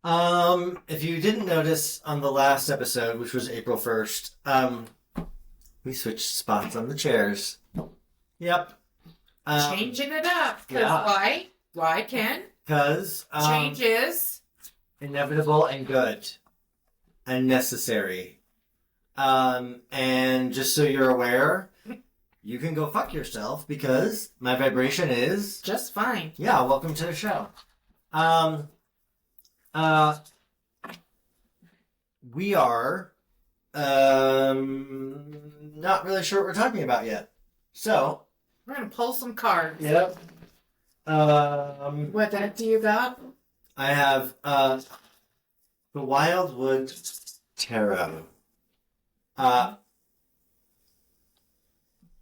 If you didn't notice on the last episode, which was April 1st, we switched spots on the chairs. Yep. Changing it up. Because yeah. why? Why, Ken? Because change is inevitable and good and necessary. And just so you're aware, you can go fuck yourself because my vibration is just fine. Yeah, welcome to the show. We are not really sure what we're talking about yet. So we're gonna pull some cards. Yep. What deck do you got? I have the Wildwood Tarot.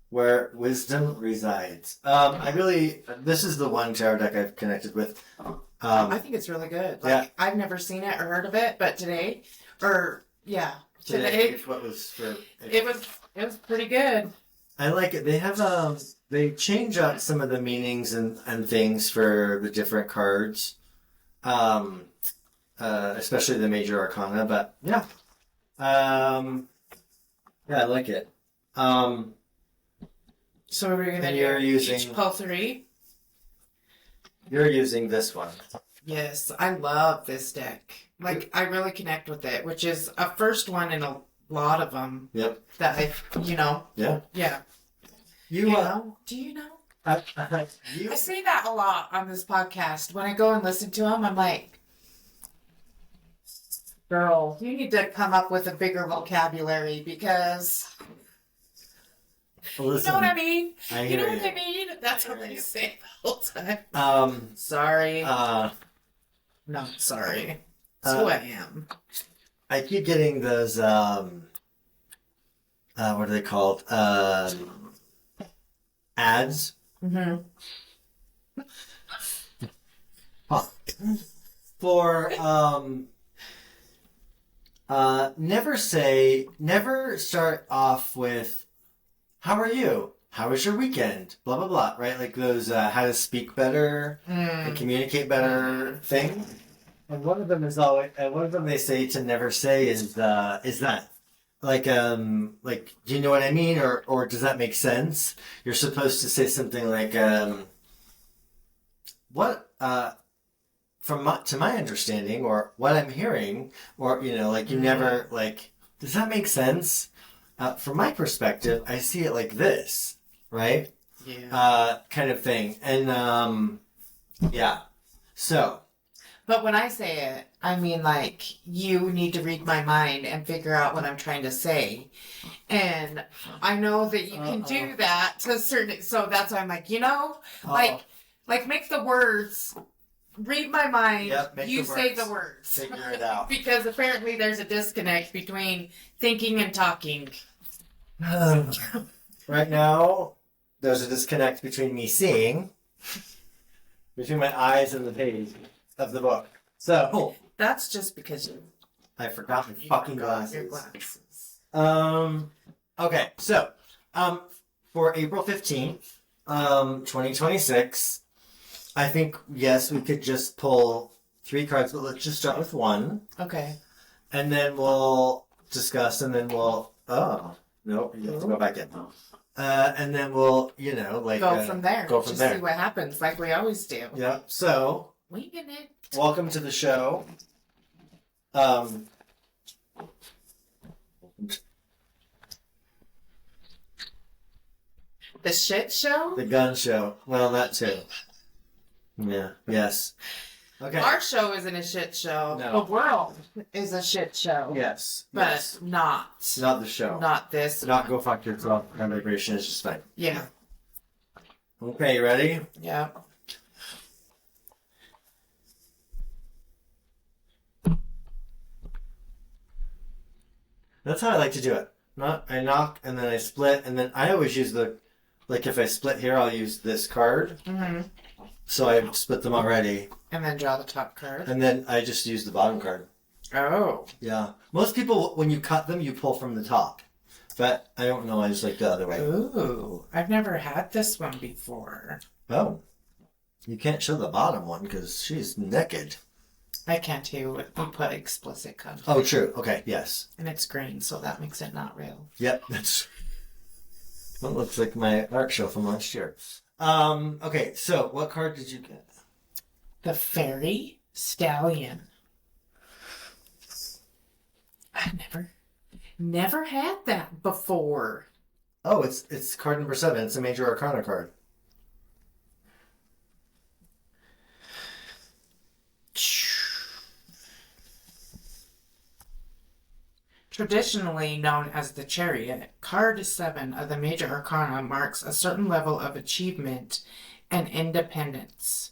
Where wisdom resides. This is the one tarot deck I've connected with. I think it's really good. Like, yeah. I've never seen it or heard of it, but today, it was pretty good. I like it. They have they change up some of the meanings and things for the different cards, especially the major arcana. But yeah, I like it. So we're going to each pull 3. You're using this one. Yes, I love this deck. Like, I really connect with it, which is a first one in a lot of them. Yep. That Yeah. Yeah. Do you know? I say that a lot on this podcast. When I go and listen to them, I'm like, girl, you need to come up with a bigger vocabulary because... Listen, you know what I mean? You know what I mean? That's what they say the whole time. Sorry. No, sorry. That's who I am. I keep getting those, what are they called? Ads. Mm-hmm. For, never start off with, how are you? How was your weekend? Blah, blah, blah, right? Like those how to speak better and communicate better thing. And one of them is always, one of them they say to never say is that. Like, do you know what I mean? Or does that make sense? You're supposed to say something like, to my understanding, or what I'm hearing, or, you never, does that make sense? From my perspective, I see it like this, right? Yeah. Kind of thing. And, yeah. So. But when I say it, I mean, you need to read my mind and figure out what I'm trying to say. And I know that you can do that to a certain... So that's why I'm like, make the words... Read my mind. Yep, you say the words. Figure it out. Because apparently there's a disconnect between thinking and talking. Right now, there's a disconnect between me seeing, between my eyes and the page of the book. So that's just because I forgot my fucking glasses. Your glasses. Okay, so for April 15th, 2026. I think, yes, we could just pull 3 cards, but let's just start with 1. Okay. And then we'll discuss, and then we'll... Oh, no, you have to go back in. And then we'll, go from there. Just see what happens, like we always do. Yeah, so... Winging it. Welcome to the show. The shit show? The gun show. Well, that too. Yeah. Yes. Okay. Our show isn't a shit show. No. The world is a shit show. Yes. But not the show. Not this. Not go fuck yourself. My vibration is just fine. Yeah. Okay, you ready? Yeah. That's how I like to do it. I knock and then I split, and then I always use if I split here, I'll use this card. Mm-hmm. So I split them already. And then draw the top card. And then I just use the bottom card. Oh. Yeah. Most people, when you cut them, you pull from the top. But I don't know. I just like the other way. Ooh. I've never had this one before. Oh. You can't show the bottom one because she's naked. I can too. We put explicit content. Oh, true. Okay, yes. And it's green, so that makes it not real. Yep, that's... That looks like my art show from last year. Okay, so what card did you get? The Fairy Stallion. I never had that before. Oh, it's card number 7. It's a Major Arcana card. Traditionally known as the Chariot, card 7 of the Major Arcana marks a certain level of achievement and independence.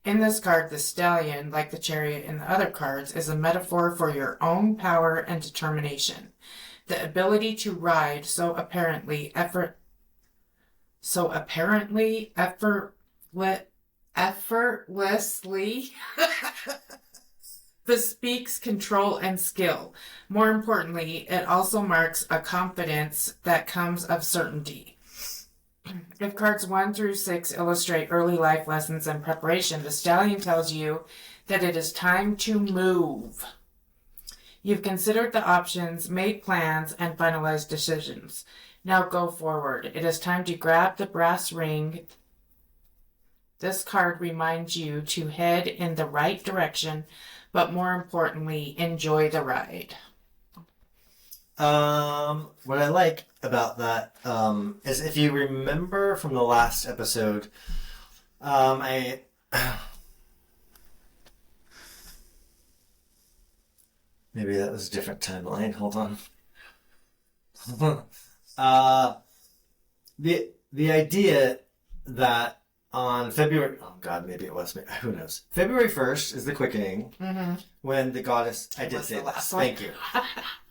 In this card, the stallion, like the chariot in the other cards, is a metaphor for your own power and determination. The ability to ride so apparently effortlessly bespeaks control and skill. More importantly, it also marks a confidence that comes of certainty. If cards 1 through 6 illustrate early life lessons and preparation, the stallion tells you that it is time to move. You've considered the options, made plans, and finalized decisions. Now go forward. It is time to grab the brass ring. This card reminds you to head in the right direction, but more importantly, enjoy the ride. What I like about that is if you remember from the last episode, maybe that was a different timeline. Hold on. The idea that on February, oh God, maybe it was, who knows? February 1st is the quickening, when the goddess, I did say that, thank you,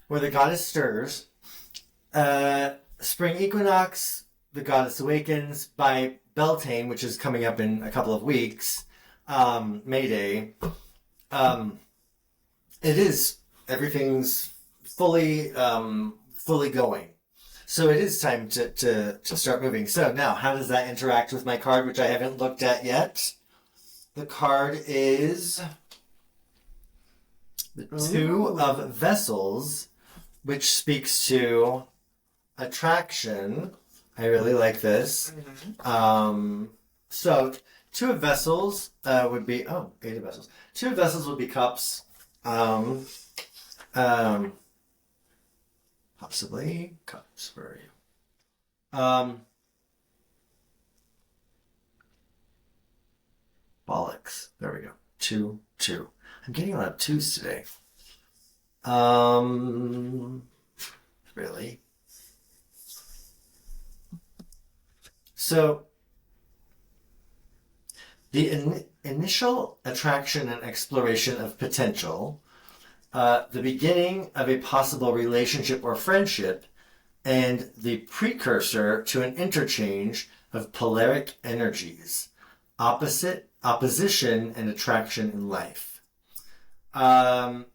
where the goddess stirs. Spring equinox, the goddess awakens. By Beltane, which is coming up in a couple of weeks, May Day, everything's fully going. So it is time to start moving. So now, how does that interact with my card, which I haven't looked at yet? The card is the Two of Vessels, which speaks to attraction. I really like this. So Two of Vessels would be... Oh, Eight of Vessels. Two of Vessels would be cups. Possibly cups. Where are you? Bollocks. There we go. 2, 2. I'm getting a lot of 2s today. Really? So, the initial attraction and exploration of potential, the beginning of a possible relationship or friendship, and the precursor to an interchange of polaric energies, opposition, and attraction in life. What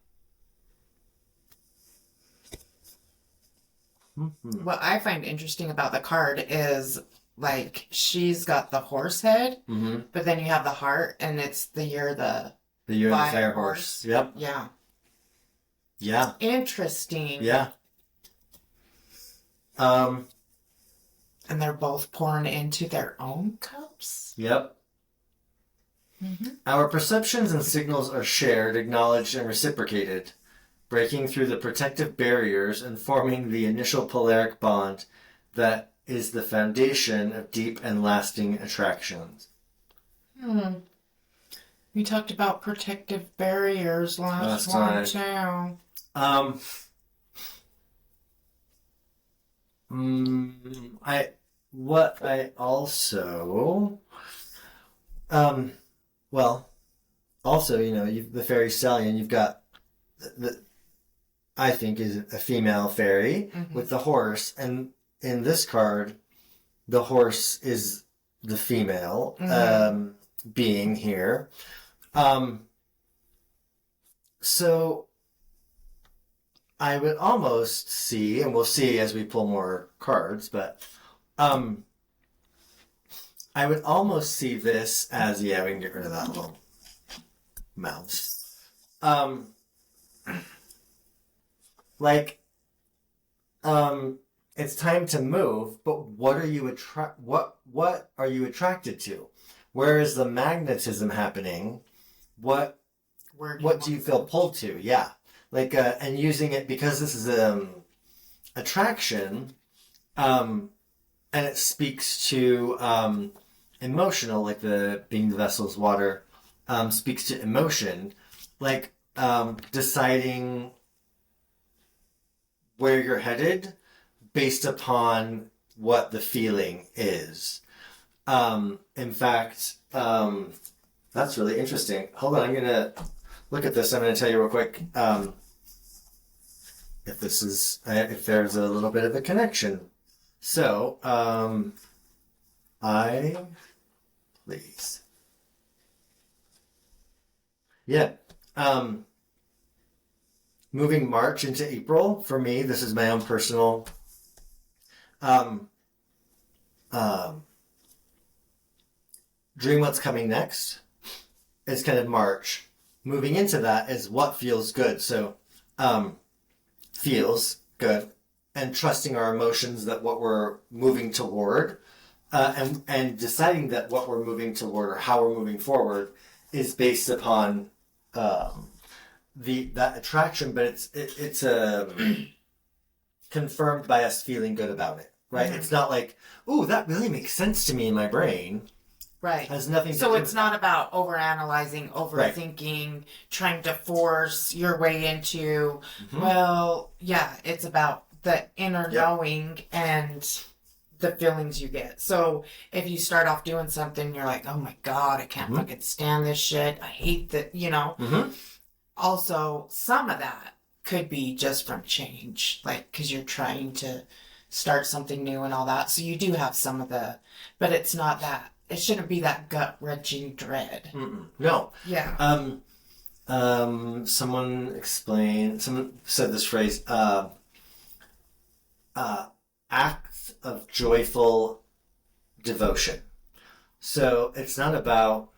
I find interesting about the card is, like, she's got the horse head, but then you have the heart, and it's the year of the fire horse. Yep. Yeah. Yeah. Interesting. Yeah. And they're both pouring into their own cups? Yep. Our perceptions and signals are shared, acknowledged, and reciprocated, breaking through the protective barriers and forming the initial polaric bond that is the foundation of deep and lasting attractions. We talked about protective barriers last one too. Also, the fairy stallion, you've got I think is a female fairy with the horse, and in this card, the horse is the female being here. So I would almost see, and we'll see as we pull more cards, but I would almost see this as, we can get rid of that little mouse. um, like, it's time to move, but what are you what are you attracted to? Where is the magnetism happening? What do you feel pulled to? Yeah. Like, and using it because this is attraction, and it speaks to emotional, like being the vessel's water, speaks to emotion, like deciding where you're headed based upon what the feeling is. In fact, that's really interesting. Hold on, I'm gonna look at this. I'm gonna tell you real quick if there's a little bit of a connection. So, please. Yeah. Moving March into April, for me, this is my own personal dream what's coming next. It's kind of March. Moving into that is what feels good. So, feels good. And trusting our emotions that what we're moving toward, and deciding that what we're moving toward or how we're moving forward is based upon that attraction, but it's confirmed by us feeling good about it, right? Mm-hmm. It's not like, ooh, that really makes sense to me in my brain. Right. Has nothing to do. So it's not about overanalyzing, overthinking, right, trying to force your way into, mm-hmm, well, yeah, it's about the inner knowing and the feelings you get. So if you start off doing something, you're like, oh my God, I can't, mm-hmm, fucking stand this shit. I hate that, Mm-hmm. Also, some of that could be just from change, like, because you're trying to start something new and all that. So you do have some of but it's not that. It shouldn't be that gut-wrenching dread. Mm-mm. No. Yeah. Someone said this phrase, acts of joyful devotion. So it's not about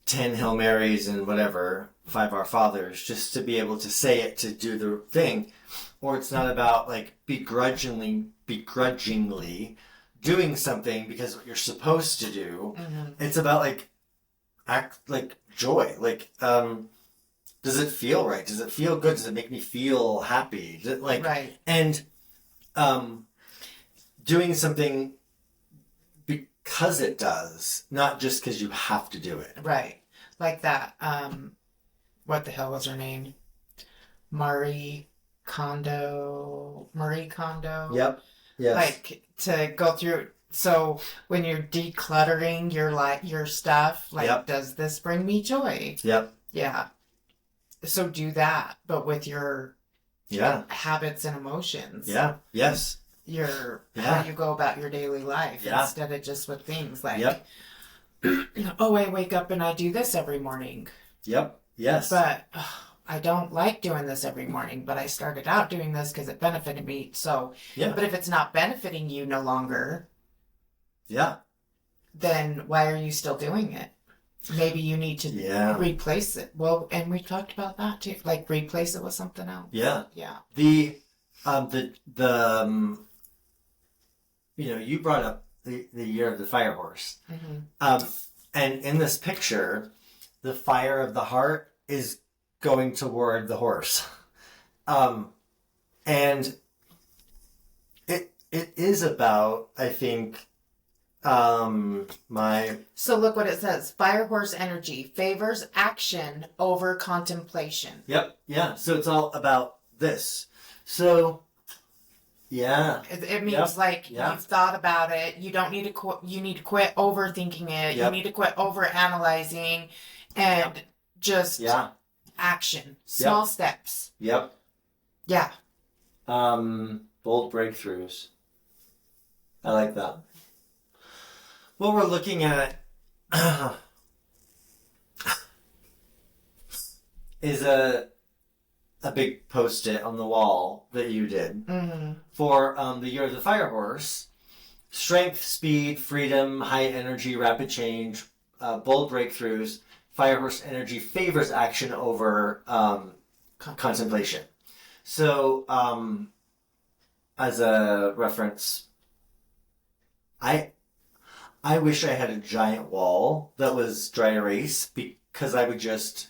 10 Hail Marys and whatever, 5 Our Fathers, just to be able to say it to do the thing. Or it's not about like begrudgingly doing something because what you're supposed to do. Mm-hmm. It's about like act like joy. Like, does it feel right? Does it feel good? Does it make me feel happy? Does it, like, right. And doing something because it does, not just because you have to do it. Right. Like that, what the hell was her name? Marie Kondo. Yep. Yes. Like to go through. So when you're decluttering your stuff, like, yep, does this bring me joy? Yep. Yeah. So do that, but with your habits and emotions. Yeah. Yes. How you go about your daily life, instead of just with things like, yep, oh, I wake up and I do this every morning. Yep. Yes. But I don't like doing this every morning, but I started out doing this because it benefited me. So, yeah. But if it's not benefiting you no longer, then why are you still doing it? Maybe you need to replace it. Well, and we talked about that too, like replace it with something else. Yeah. Yeah. You brought up the year of the fire horse. Mm-hmm. And in this picture, the fire of the heart is going toward the horse. And it is about, I think, so look what it says. Fire horse energy favors action over contemplation. Yep. Yeah. So it's all about this. So, yeah. It means you've thought about it. You don't need to you need to quit overthinking it. Yep. You need to quit overanalyzing and just action. Small steps. Yep. Yeah. Bold breakthroughs. I like that. What we're looking at is a big post-it on the wall that you did for the year of the fire horse. Strength, speed, freedom, high energy, rapid change, bold breakthroughs, Fire horse energy favors action over contemplation. So, as a reference, I wish I had a giant wall that was dry erase because I would just.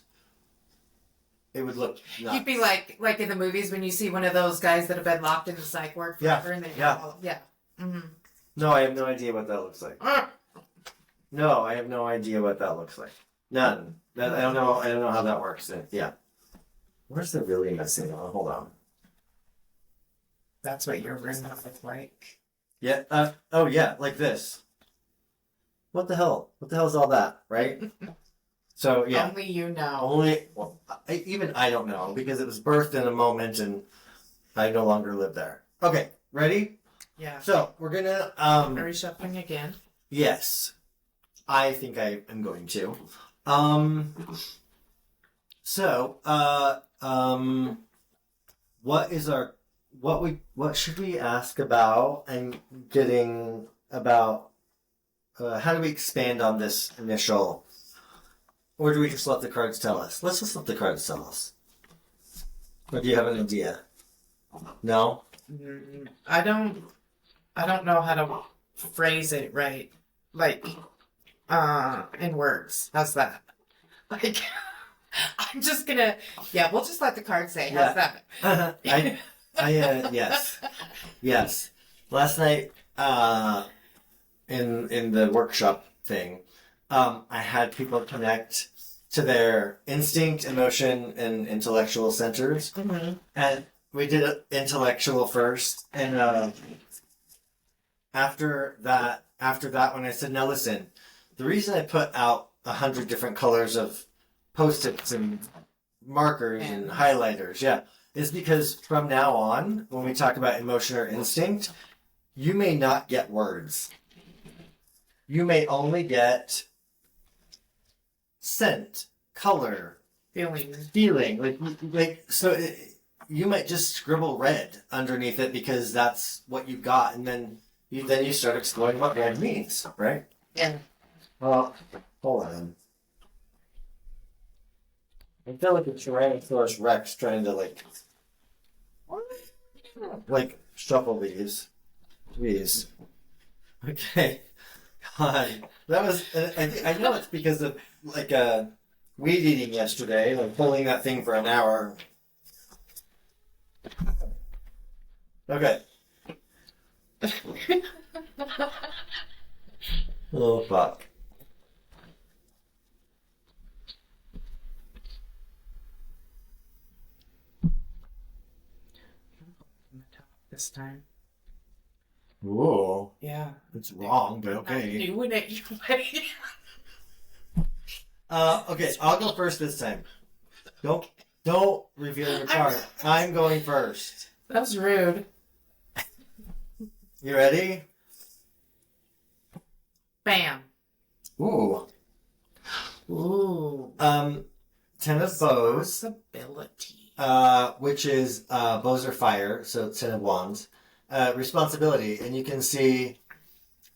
It would look nuts. You'd be like in the movies when you see one of those guys that have been locked in the psych ward forever and they Mm-hmm. No, I have no idea what that looks like. No, I have no idea what that looks like. None. I don't know. I don't know how that works. Yeah. Where's the really messy one? Hold on. That's what your room looks like. Yeah. Oh yeah, like this. What the hell? What the hell is all that? Right. So yeah. Only you know. Well, even I don't know because it was birthed in a moment and I no longer live there. Okay, ready? Yeah. So we're gonna Are we shuffling again? Yes, I think I am going to. What should we ask about and getting about? How do we expand on this initial? Or do we just let the cards tell us? Let's just let the cards tell us. Or do you have an idea? No? I don't know how to phrase it right. Like, in words. How's that? Like, I'm just gonna, we'll just let the cards say. How's that? Yes. Last night, in the workshop thing, I had people connect to their instinct, emotion, and intellectual centers. Mm-hmm. And we did intellectual first. And after that one, I said, now listen, the reason I put out 100 different colors of Post-its and markers and highlighters, is because from now on, when we talk about emotion or instinct, you may not get words. You may only get scent, color, feeling. You might just scribble red underneath it because that's what you got, and then you start exploring what red means, right? Yeah. Well, hold on. I feel like a Tyrannosaurus Rex trying to shuffle these. Jeez. Okay. God, that was. I know it's because of weed eating yesterday, pulling that thing for an hour. Okay. Oh fuck. This time. Ooh. Yeah. It's wrong, but okay. I'm doing it your way. Okay, I'll go first this time. Don't reveal your card. I'm going first. That was rude. You ready? Bam. Ooh. Ooh. 10 of bows. Responsibility. Which is bows are fire, so 10 of wands. Responsibility, and you can see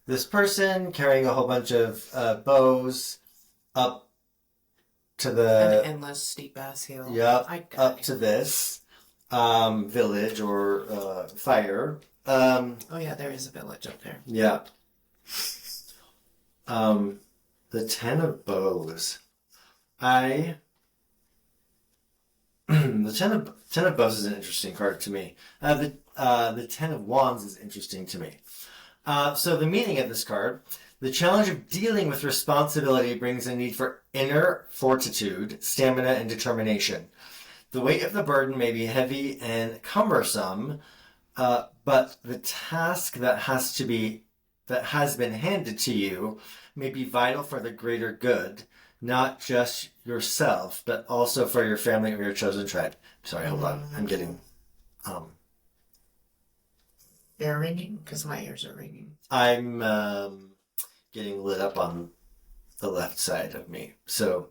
this person carrying a whole bunch of bows up to the an endless steep ass hill. Yep, up to this village or fire. Oh yeah, there is a village up there. Yeah. The 10 of bows. The ten of bows is an interesting card to me. The 10 of wands is interesting to me. So the meaning of this card: the challenge of dealing with responsibility brings a need for inner fortitude, stamina, and determination. The weight of the burden may be heavy and cumbersome, but the task that has been handed to you may be vital for the greater good, not just yourself, but also for your family or your chosen tribe. Sorry, hold on. I'm getting... You're ringing? Because my ears are ringing. I'm getting lit up on the left side of me. So,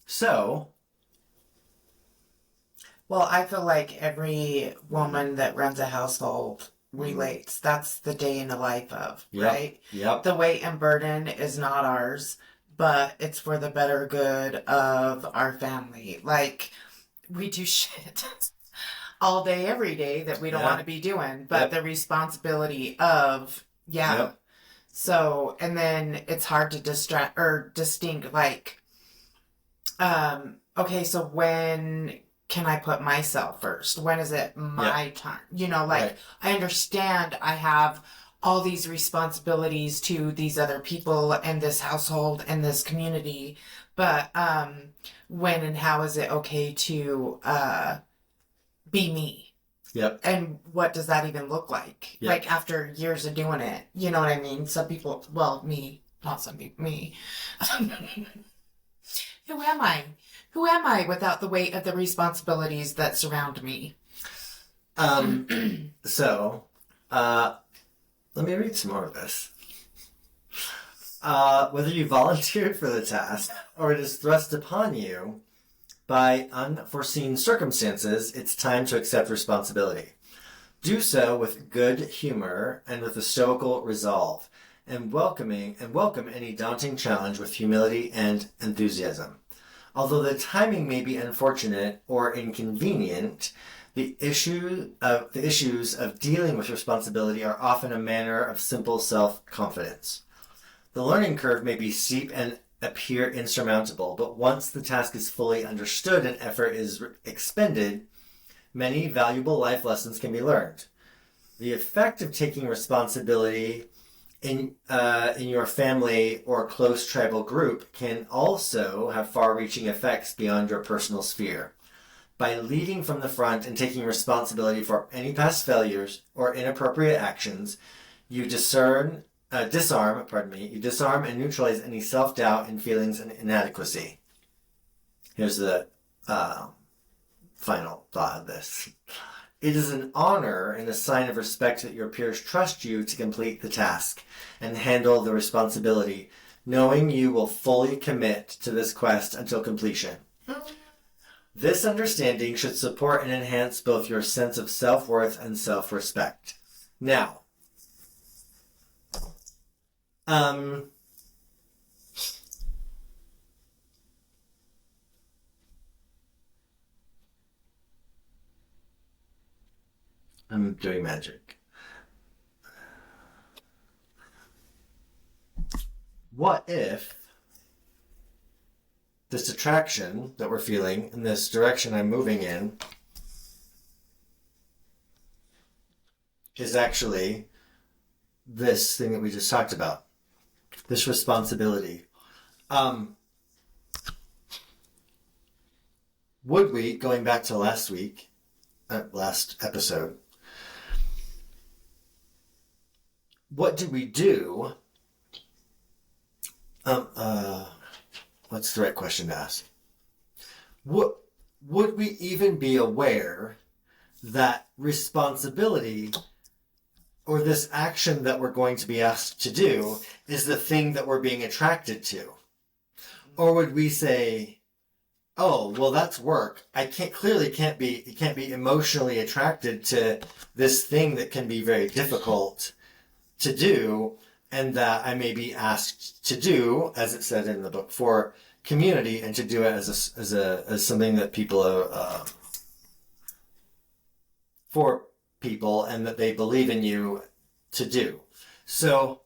so... Well, I feel like every woman that runs a household relates. That's the day in the life of, Yep. right? Yep. The weight and burden is not ours, but it's for the better good of our family. Like, we do shit all day, every day that we don't Yeah. want to be doing, but Yep. the responsibility of, Yep. So, and then it's hard to distinct, like, okay, so when can I put myself first? When is it my time? You know, like, Right. I understand I have all these responsibilities to these other people and this household and this community, but when and how is it okay to be me? Yep. And what does that even look like? Yep. Like after years of doing it, you know what I mean? Some people, well, me, not some people, me. Who am I? Who am I without the weight of the responsibilities that surround me? So, let me read some more of this. Whether you volunteered for the task or it is thrust upon you by unforeseen circumstances, it's time to accept responsibility. Do so with good humor and with a stoical resolve, and welcome any daunting challenge with humility and enthusiasm. Although the timing may be unfortunate or inconvenient, the issues of dealing with responsibility are often a matter of simple self-confidence. The learning curve may be steep and appear insurmountable, but once the task is fully understood and effort is expended, many valuable life lessons can be learned. The effect of taking responsibility in your family or close tribal group can also have far-reaching effects beyond your personal sphere. By leading from the front and taking responsibility for any past failures or inappropriate actions, you disarm and neutralize any self-doubt and feelings of inadequacy. Here's the final thought of this. It is an honor and a sign of respect that your peers trust you to complete the task and handle the responsibility, knowing you will fully commit to this quest until completion. This understanding should support and enhance both your sense of self-worth and self-respect. Now, I'm doing magic. What if this attraction that we're feeling in this direction I'm moving in is actually this thing that we just talked about, this responsibility? Would we, going back to last episode, what do we do? What's the right question to ask? Would we even be aware that responsibility or this action that we're going to be asked to do is the thing that we're being attracted to? Or would we say, oh, well, that's work. I can't be emotionally attracted to this thing that can be very difficult to do, and that I may be asked to do, as it said in the book, for community, and to do it as something that people are for people, and that they believe in you to do. So,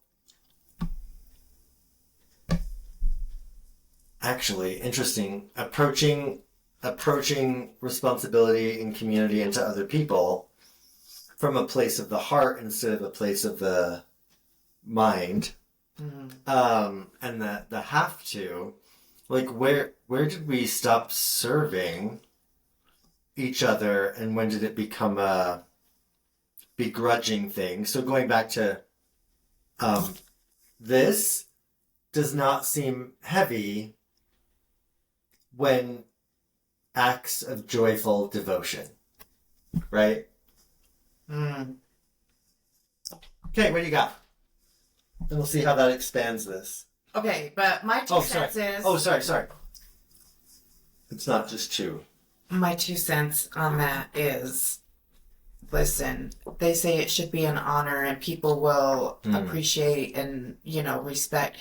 actually, interesting. Approaching responsibility in community and to other people from a place of the heart instead of a place of the mind. Mm-hmm. And the have to, like, where did we stop serving each other, and when did it become a begrudging thing? So going back to this does not seem heavy when acts of joyful devotion, right? Okay, what do you got? And we'll see how that expands this. Okay, but my two cents is... Oh, sorry. It's not just two. My 2 cents on that is listen, they say it should be an honor and people will appreciate and, respect.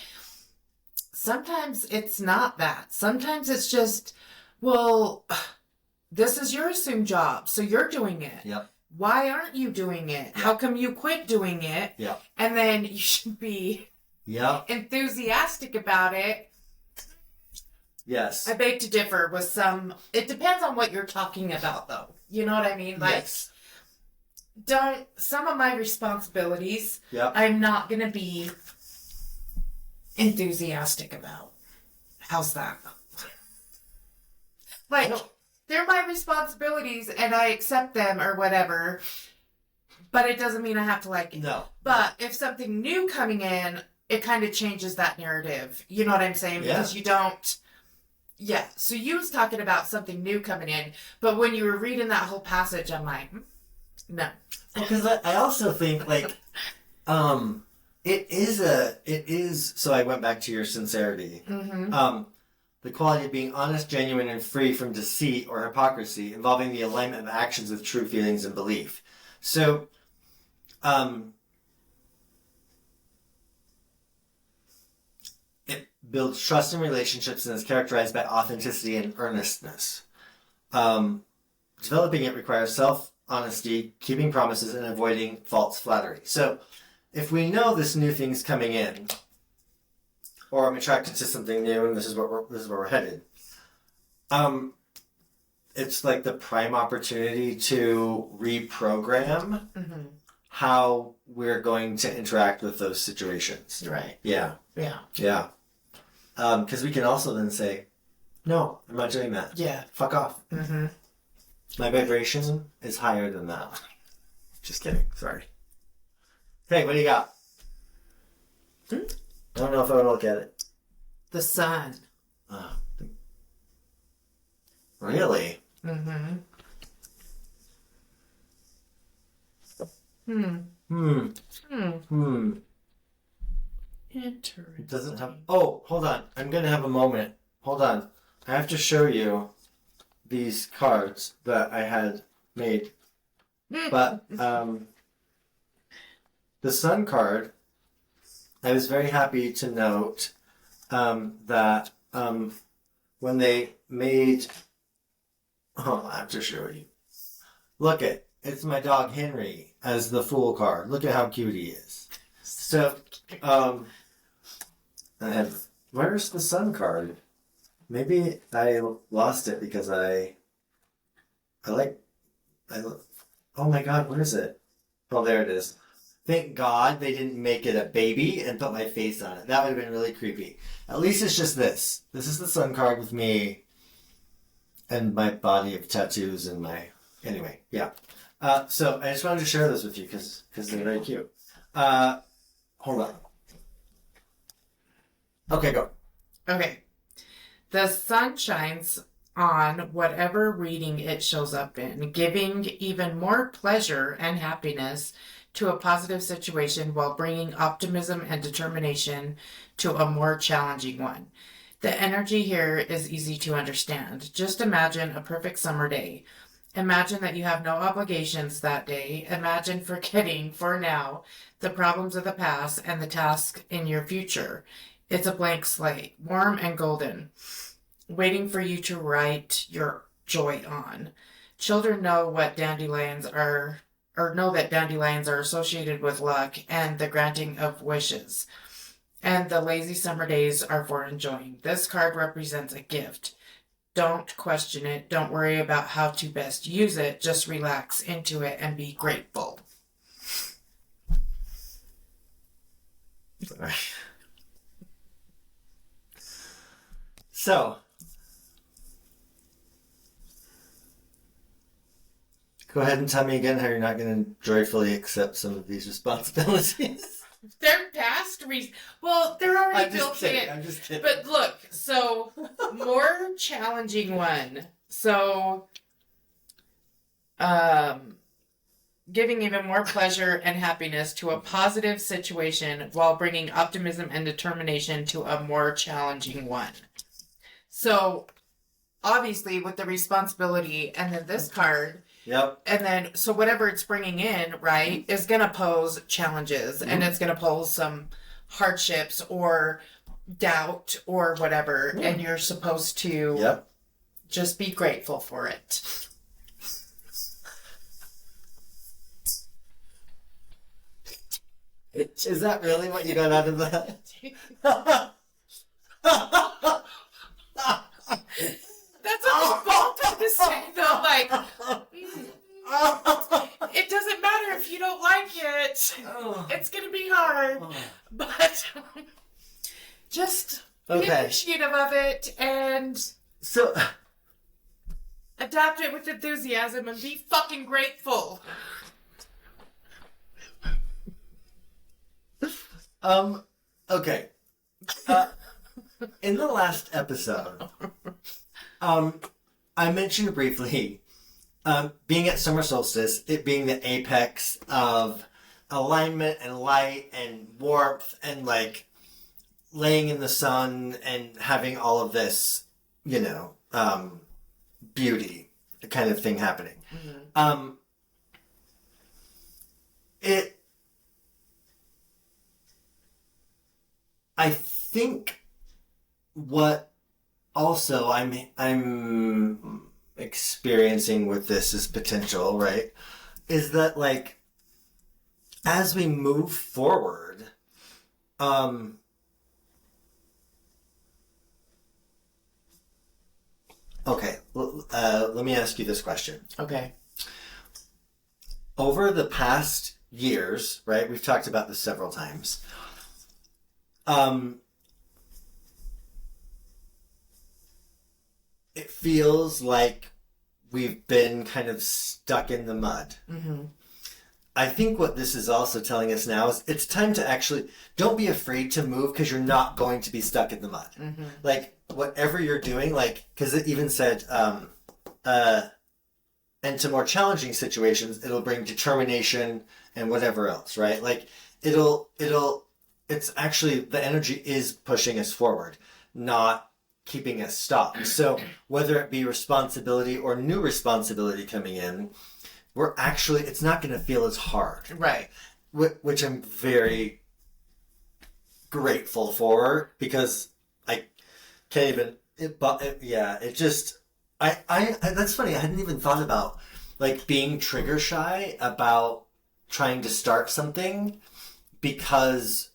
Sometimes it's not that. Sometimes it's just, well, this is your assumed job, so you're doing it. Yep. Why aren't you doing it? How come you quit doing it? Yep. And then you should be enthusiastic about it. Yes. I beg to differ with some. It depends on what you're talking about, though. You know what I mean? Like, Yes. Some of my responsibilities, Yep. I'm not going to be enthusiastic about. How's that? Like, they're my responsibilities and I accept them or whatever, but it doesn't mean I have to like it. No. But if something new coming in, it kind of changes that narrative. You know what I'm saying? Yeah. Because you don't. Yeah. So you was talking about something new coming in, but when you were reading that whole passage, I'm like, no. Because I also think like, it is. So I went back to your sincerity. Mm-hmm. The quality of being honest, genuine, and free from deceit or hypocrisy, involving the alignment of actions with true feelings and belief. So, it builds trust in relationships and is characterized by authenticity and earnestness. Developing it requires self-honesty, keeping promises, and avoiding false flattery. So, if we know this new thing's coming in, or I'm attracted to something new, and this is where we're headed. It's like the prime opportunity to reprogram how we're going to interact with those situations. Right. Yeah. Yeah. Yeah. Because we can also then say, no, I'm not doing that. Yeah. Fuck off. Mm-hmm. My vibration is higher than that. Just kidding. Sorry. Okay, what do you got? I don't know if I would look at it. The sun. Really? Mm-hmm. Interesting. It doesn't have... Oh, hold on. I'm going to have a moment. Hold on. I have to show you these cards that I had made. But the sun card, I was very happy to note that when they made... Oh, I have to show you. Look it's my dog Henry as the Fool card. Look at how cute he is. So, I have... Where's the sun card? Maybe I lost it because oh my god, where is it? Oh, there it is. Thank God they didn't make it a baby and put my face on it. That would have been really creepy. At least it's just this. This is the sun card with me and my body of tattoos and my... Anyway, yeah. So I just wanted to share this with you because they're very cute. Hold on. Okay, go. Okay. The sun shines on whatever reading it shows up in, giving even more pleasure and happiness to a positive situation while bringing optimism and determination to a more challenging one. The energy here is easy to understand. Just imagine a perfect summer day. Imagine that you have no obligations that day. Imagine forgetting, for now, the problems of the past and the tasks in your future. It's a blank slate, warm and golden, waiting for you to write your joy on. Children know what dandelions are, or know that dandelions are associated with luck and the granting of wishes. And the lazy summer days are for enjoying. This card represents a gift. Don't question it. Don't worry about how to best use it. Just relax into it and be grateful. Sorry. So, go ahead and tell me again how you're not going to joyfully accept some of these responsibilities. They're past well, they're already built in. I'm just kidding. But look, so more challenging one. So, giving even more pleasure and happiness to a positive situation while bringing optimism and determination to a more challenging one. So, obviously, with the responsibility, and then this card, Yep. And then, so whatever it's bringing in, right, is going to pose challenges and it's going to pose some hardships or doubt or whatever. And you're supposed to just be grateful for it. Is that really what you got out of that? That's a fault to say, though. Like, it doesn't matter if you don't like it. It's going to be hard. But just be appreciative of it and adapt it with enthusiasm and be fucking grateful. Okay. In the last episode, I mentioned briefly being at summer solstice, it being the apex of alignment and light and warmth and like laying in the sun and having all of this, you know, beauty kind of thing happening. Mm-hmm. I think what also I'm experiencing with this is potential, right? Is that like as we move forward, okay, let me ask you this question. Okay. Over the past years, right? We've talked about this several times. It feels like we've been kind of stuck in the mud. Mm-hmm. I think what this is also telling us now is it's time to actually don't be afraid to move because you're not going to be stuck in the mud. Mm-hmm. Like whatever you're doing, like because it even said, and to more challenging situations, it'll bring determination and whatever else, right? Like it's actually the energy is pushing us forward, not keeping us stopped. So whether it be responsibility or new responsibility coming in, it's not going to feel as hard. Right. Which I'm very grateful for because I can't even, that's funny. I hadn't even thought about like being trigger shy about trying to start something because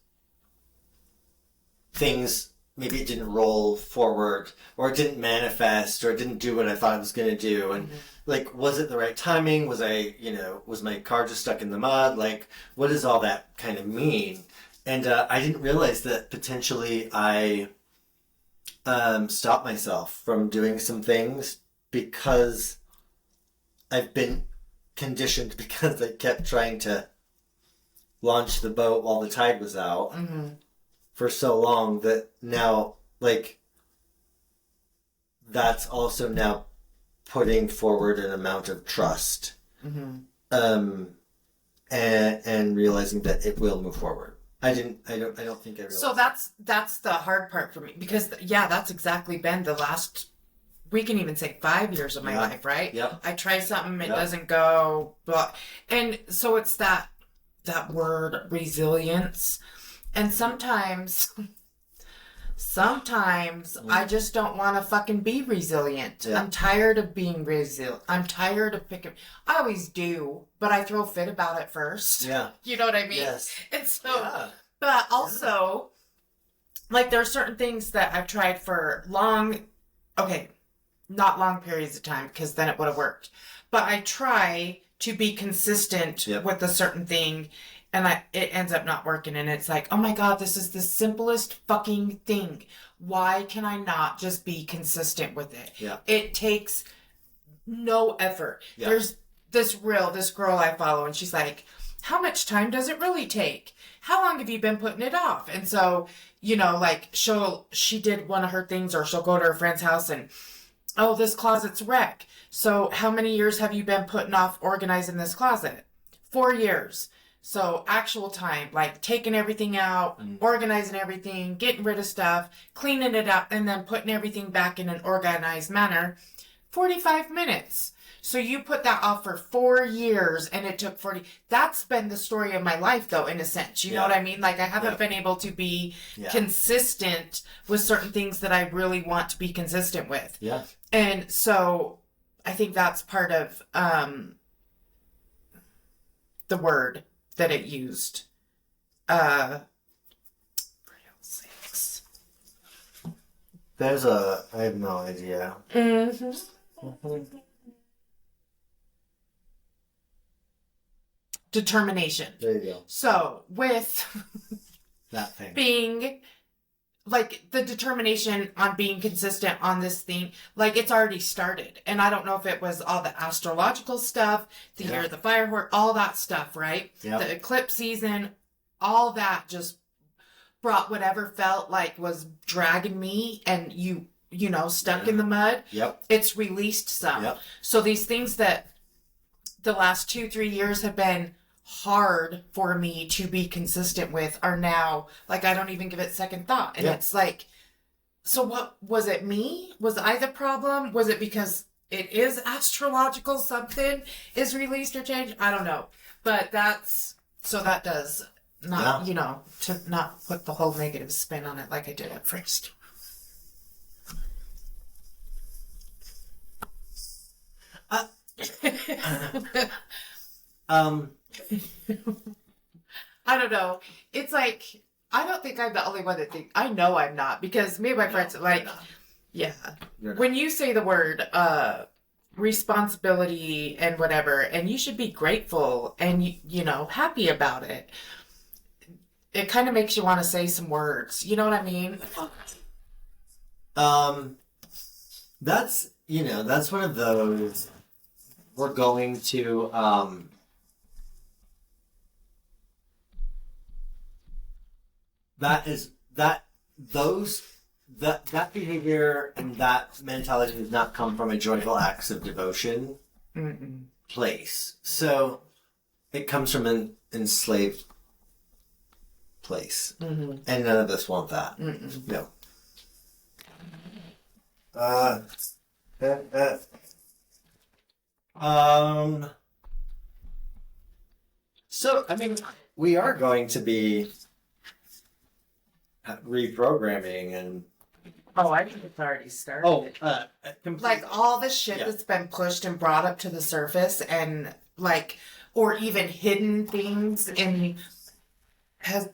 things, maybe it didn't roll forward or it didn't manifest or it didn't do what I thought it was going to do. And like, was it the right timing? Was my car just stuck in the mud? Like, what does all that kind of mean? And I didn't realize that potentially I stopped myself from doing some things because I've been conditioned because I kept trying to launch the boat while the tide was out. Mm-hmm. For so long that now, like, that's also now putting forward an amount of trust, and realizing that it will move forward. I don't think I realized. So that's the hard part for me because that's exactly been the last, we can even say 5 years of my life, right? Yep. I try something, it doesn't go, but, and so it's that word resilience. And sometimes I just don't want to fucking be resilient. Yeah. I'm tired of being resilient. I'm tired of picking. I always do, but I throw a fit about it first. Yeah. You know what I mean? Yes. And so, but also, like there are certain things that I've tried for not long periods of time because then it would have worked. But I try to be consistent with a certain thing. And it ends up not working. And it's like, oh my God, this is the simplest fucking thing. Why can I not just be consistent with it? Yeah. It takes no effort. Yeah. There's this girl I follow, and she's like, how much time does it really take? How long have you been putting it off? And so, like she did one of her things, or she'll go to her friend's house and, oh, this closet's wreck. So how many years have you been putting off organizing this closet? 4 years. So actual time, like taking everything out, organizing everything, getting rid of stuff, cleaning it up, and then putting everything back in an organized manner. 45 minutes. So you put that off for 4 years and it took 40. That's been the story of my life, though, in a sense. You know what I mean? Like, I haven't been able to be consistent with certain things that I really want to be consistent with. Yeah. And so I think that's part of the word that it used. 306. I have no idea. Determination. There you go. So with That thing. being like the determination on being consistent on this thing, like it's already started. And I don't know if it was all the astrological stuff, the year of the fire horse, all that stuff, right? Yeah. The eclipse season, all that just brought whatever felt like was dragging me and you know, stuck in the mud. Yep. It's released some. Yep. So these things that the last 2-3 years have been hard for me to be consistent with are now like I don't even give it second thought. And it's like, so what was it? Me? Was I the problem? Was it because it is astrological, something is released or changed? I don't know. But that's so that does not you know, to not put the whole negative spin on it like I did at first. I don't know. It's like I don't think I'm the only one that think. I know I'm not because me and my friends like, yeah. When you say the word responsibility and whatever, and you should be grateful and you know happy about it. It kind of makes you want to say some words. You know what I mean? That's that's one of those. We're going to that behavior and that mentality does not come from a joyful acts of devotion place. So it comes from an enslaved place. And none of us want that. No. So, I mean, we are going to be reprogramming and... Oh, I think it's already started. Like all the shit that's been pushed and brought up to the surface and like, or even hidden things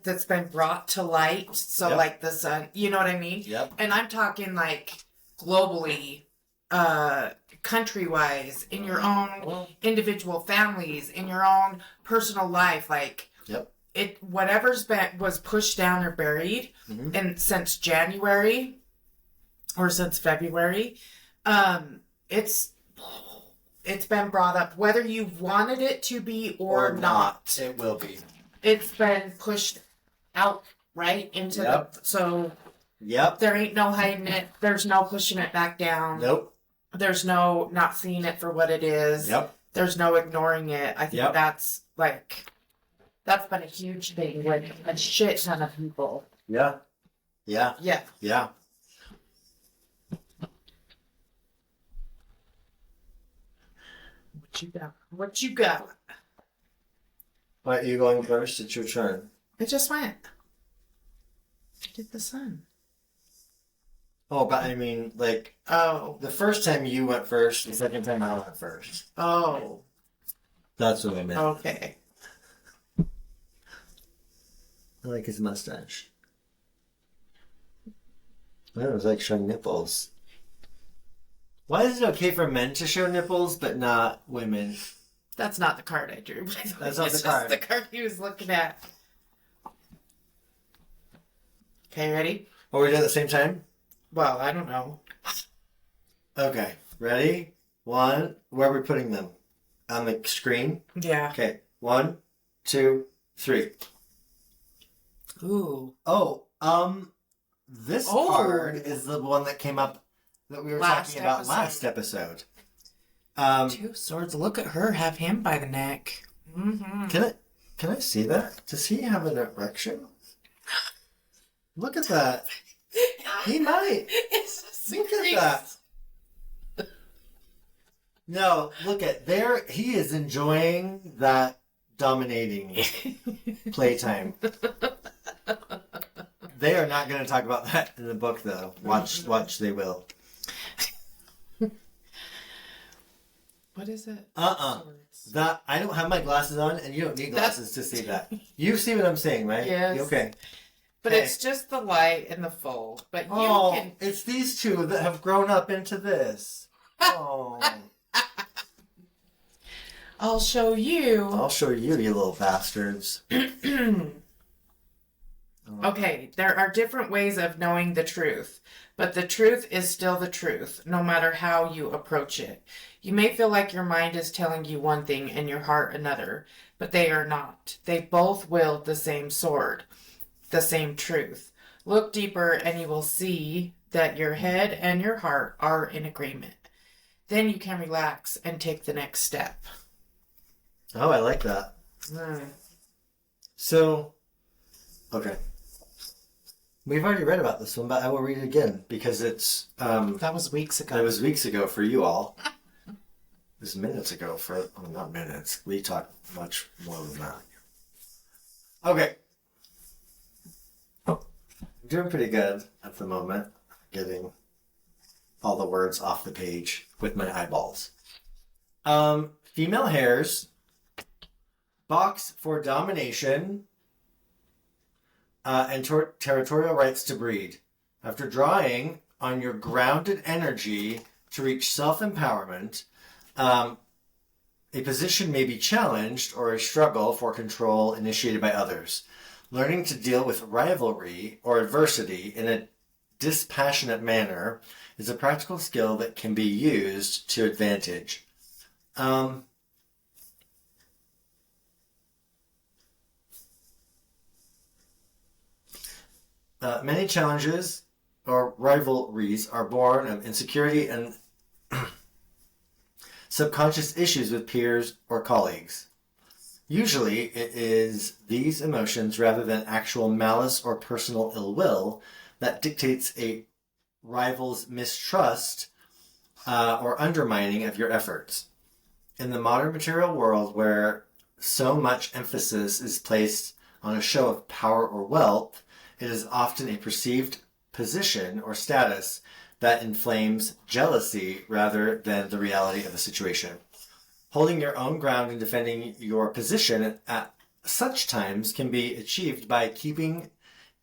that's been brought to light. So like the sun, you know what I mean? Yep. And I'm talking like globally, country-wise, in your own individual families, in your own personal life, like whatever's was pushed down or buried, and since January or since February, it's been brought up whether you wanted it to be or not. It will be. It's been pushed out right into there ain't no hiding it. There's no pushing it back down. Nope. There's no not seeing it for what it is. Yep. There's no ignoring it. I think that's been a huge thing with a shit ton of people. Yeah. Yeah. Yeah. Yeah. What you got? What you got? All right, you going first? It's your turn. It just went. I did the sun. Oh, but I mean, like, the first time you went first, the second time I went first. Oh. That's what I meant. Okay. I like his mustache. It was like showing nipples. Why is it okay for men to show nipples, but not women? That's not the card I drew. That's not the card. The card he was looking at. Okay, ready? Are we doing it at the same time? Well, I don't know. Okay, ready? One. Where are we putting them? On the screen? Yeah. Okay, 1, 2, 3. Ooh. Oh, this card is the one that came up that we were talking about last episode. 2 swords. Look at her have him by the neck. Mm-hmm. Can I see that? Does he have an erection? Look at that. He might. It's Look at that. No, look at there. He is enjoying that dominating playtime. They are not going to talk about that in the book, though. Watch, they will. What is it? That I don't have my glasses on, and you don't need glasses to see that. You see what I'm saying, right? Yes. Okay. But Hey. it's just the light and the fold. But you Oh, can. it's these two that have grown up into this. Oh. I'll show you. I'll show you, you little bastards. Okay, there are different ways of knowing the truth, but the truth is still the truth, no matter how you approach it. You may feel like your mind is telling you one thing and your heart another, but they are not. They both wield the same sword, the same truth. Look deeper and you will see that your head and your heart are in agreement. Then you can relax and take the next step. Oh, I like that. So, okay. We've already read about this one, but I will read it again because it's... That was weeks ago. That was weeks ago for you all. It was minutes ago for... Oh, not minutes. We talked much more than that. Okay. I'm doing pretty good at the moment. Getting all the words off the page with my eyeballs. Female hares. Box for domination. And territorial rights to breed. After drawing on your grounded energy to reach self-empowerment, a position may be challenged or a struggle for control initiated by others. Learning to deal with rivalry or adversity in a dispassionate manner is a practical skill that can be used to advantage. Many challenges or rivalries are born of insecurity and subconscious issues with peers or colleagues. Usually, it is these emotions rather than actual malice or personal ill will that dictates a rival's mistrust or undermining of your efforts. In the modern material world where so much emphasis is placed on a show of power or wealth, it is often a perceived position or status that inflames jealousy rather than the reality of the situation. Holding your own ground and defending your position at such times can be achieved by keeping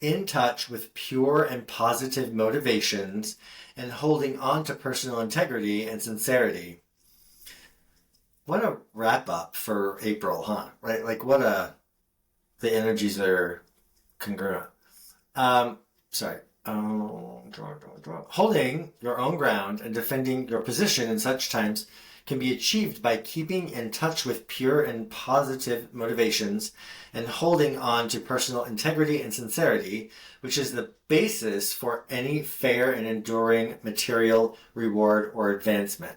in touch with pure and positive motivations and holding on to personal integrity and sincerity. What a wrap up for April, huh? Right? Like the energies are congruent. Holding your own ground and defending your position in such times can be achieved by keeping in touch with pure and positive motivations and holding on to personal integrity and sincerity, which is the basis for any fair and enduring material reward or advancement.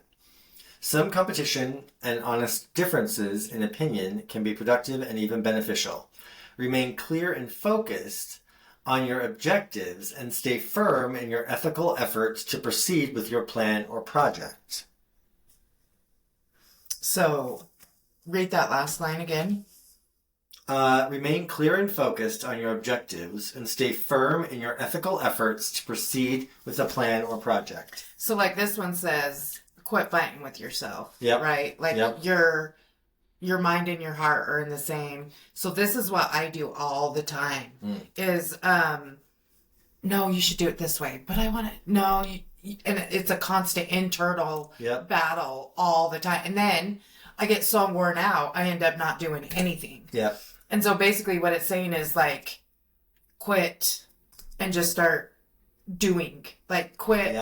Some competition and honest differences in opinion can be productive and even beneficial. Remain clear and focused on your objectives and stay firm in your ethical efforts to proceed with your plan or project. So, read that last line again. Remain clear and focused on your objectives and stay firm in your ethical efforts to proceed with a plan or project. So, like this one says, quit fighting with yourself. Yep. Right? Like Yep. your mind and your heart are in the same. So this is what I do all the time is, no, you should do it this way, but I want to, no, and it's a constant internal battle all the time. And then I get so worn out, I end up not doing anything. Yep. And so basically what it's saying is like, quit and just start doing. Like quit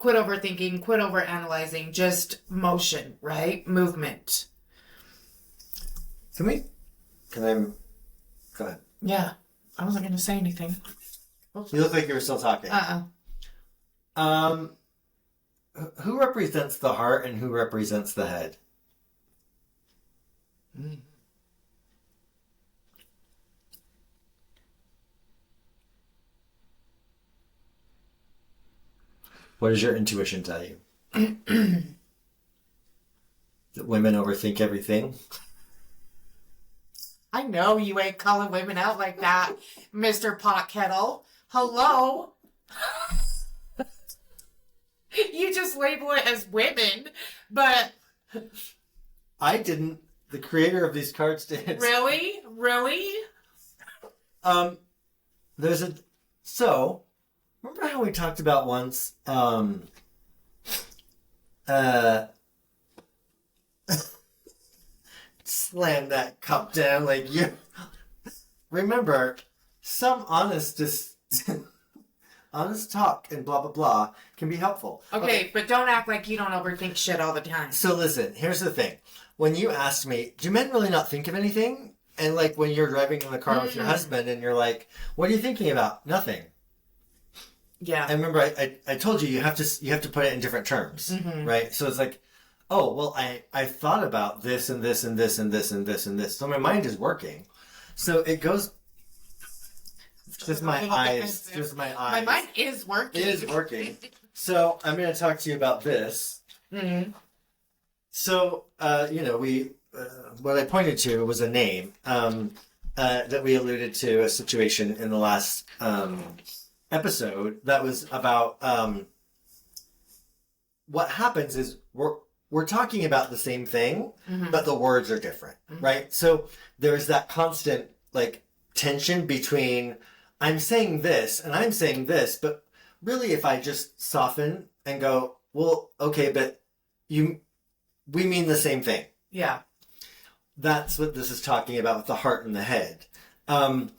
overthinking, quit overanalyzing, just motion, right? Movement. Can I go ahead. Yeah. I wasn't going to say anything. You look like you were still talking. Who represents the heart and who represents the head? What does your intuition tell you? that women overthink everything. I know you ain't calling women out like that, Mr. Pot Kettle. Hello? You just label it as women, but... I didn't. The creator of these cards did. Really? Really? There's a... So, remember how we talked about once, slam that cup down like you... Remember, some honest talk and blah, blah, blah can be helpful. Okay, but don't act like you don't overthink shit all the time. So listen, here's the thing. When you asked me, do men really not think of anything? And like when you're driving in the car with your husband and you're like, what are you thinking about? Nothing. Yeah. And remember, I told you have to put it in different terms, right? So it's like, oh, well, I thought about this and this and this and this and this and this. So my mind is working. So it goes... Just my eyes. My mind is working. It is working. So I'm going to talk to you about this. Mm-hmm. So, we what I pointed to was a name that we alluded to a situation in the last episode that was about what happens is we're talking about the same thing, but the words are different, right? So there's that constant like tension between I'm saying this and I'm saying this, but really if I just soften and go, well, okay, but we mean the same thing. Yeah. That's what this is talking about with the heart and the head. And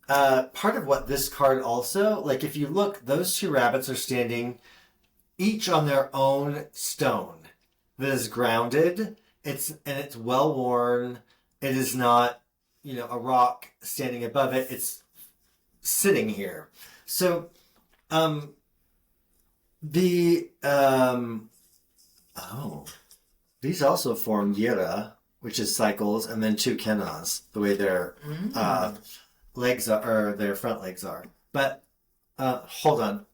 part of what this card also, like if you look, those two rabbits are standing each on their own stone that is grounded. It's well worn. It is not, a rock standing above it. It's sitting here. So, these also form Yira, which is cycles, and then two Kenas, the way their legs are, or their front legs are. But, hold on.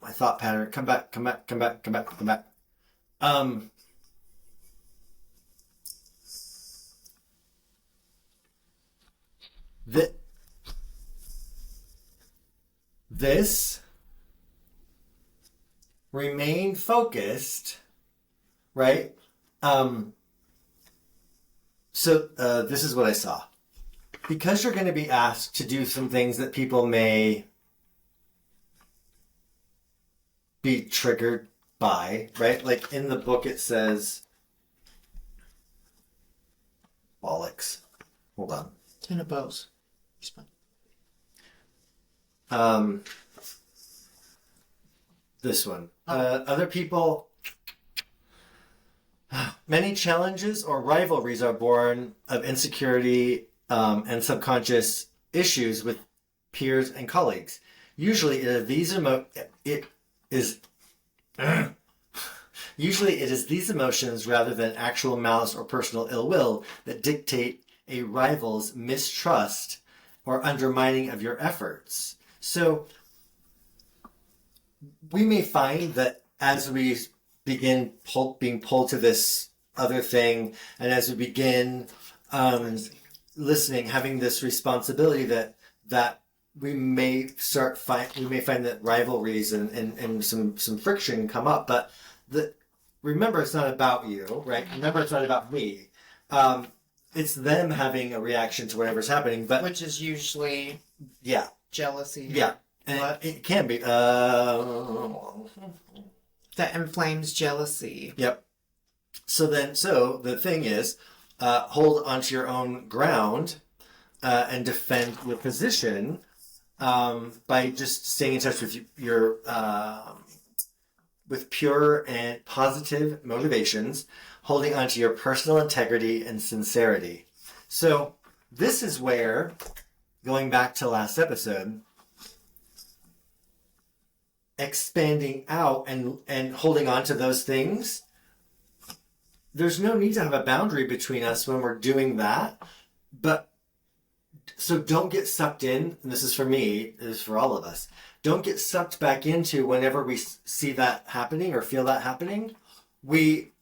My thought pattern. Come back. This remain focused, right? So this is what I saw. Because you're going to be asked to do some things that people may be triggered by, right? Like in the book it says, bollocks. Hold on. Ten of bows. He's fine. This one. Other people... Many challenges or rivalries are born of insecurity and subconscious issues with peers and colleagues. Usually it is these emotions rather than actual malice or personal ill will that dictate a rival's mistrust or undermining of your efforts. So we may find that as we begin being pulled to this other thing, and as we begin listening, having this responsibility that we may find that rivalries and some friction come up, but remember it's not about you, right? Remember it's not about me. It's them having a reaction to whatever's happening, but which is usually jealousy. Yeah, and it can be. That inflames jealousy. Yep. So the thing is, hold onto your own ground and defend your position by just staying in touch with your with pure and positive motivations, holding onto your personal integrity and sincerity. So this is where, going back to last episode, expanding out and holding on to those things, there's no need to have a boundary between us when we're doing that. But so don't get sucked in, and this is for me, this is for all of us, don't get sucked back into whenever we see that happening or feel that happening. We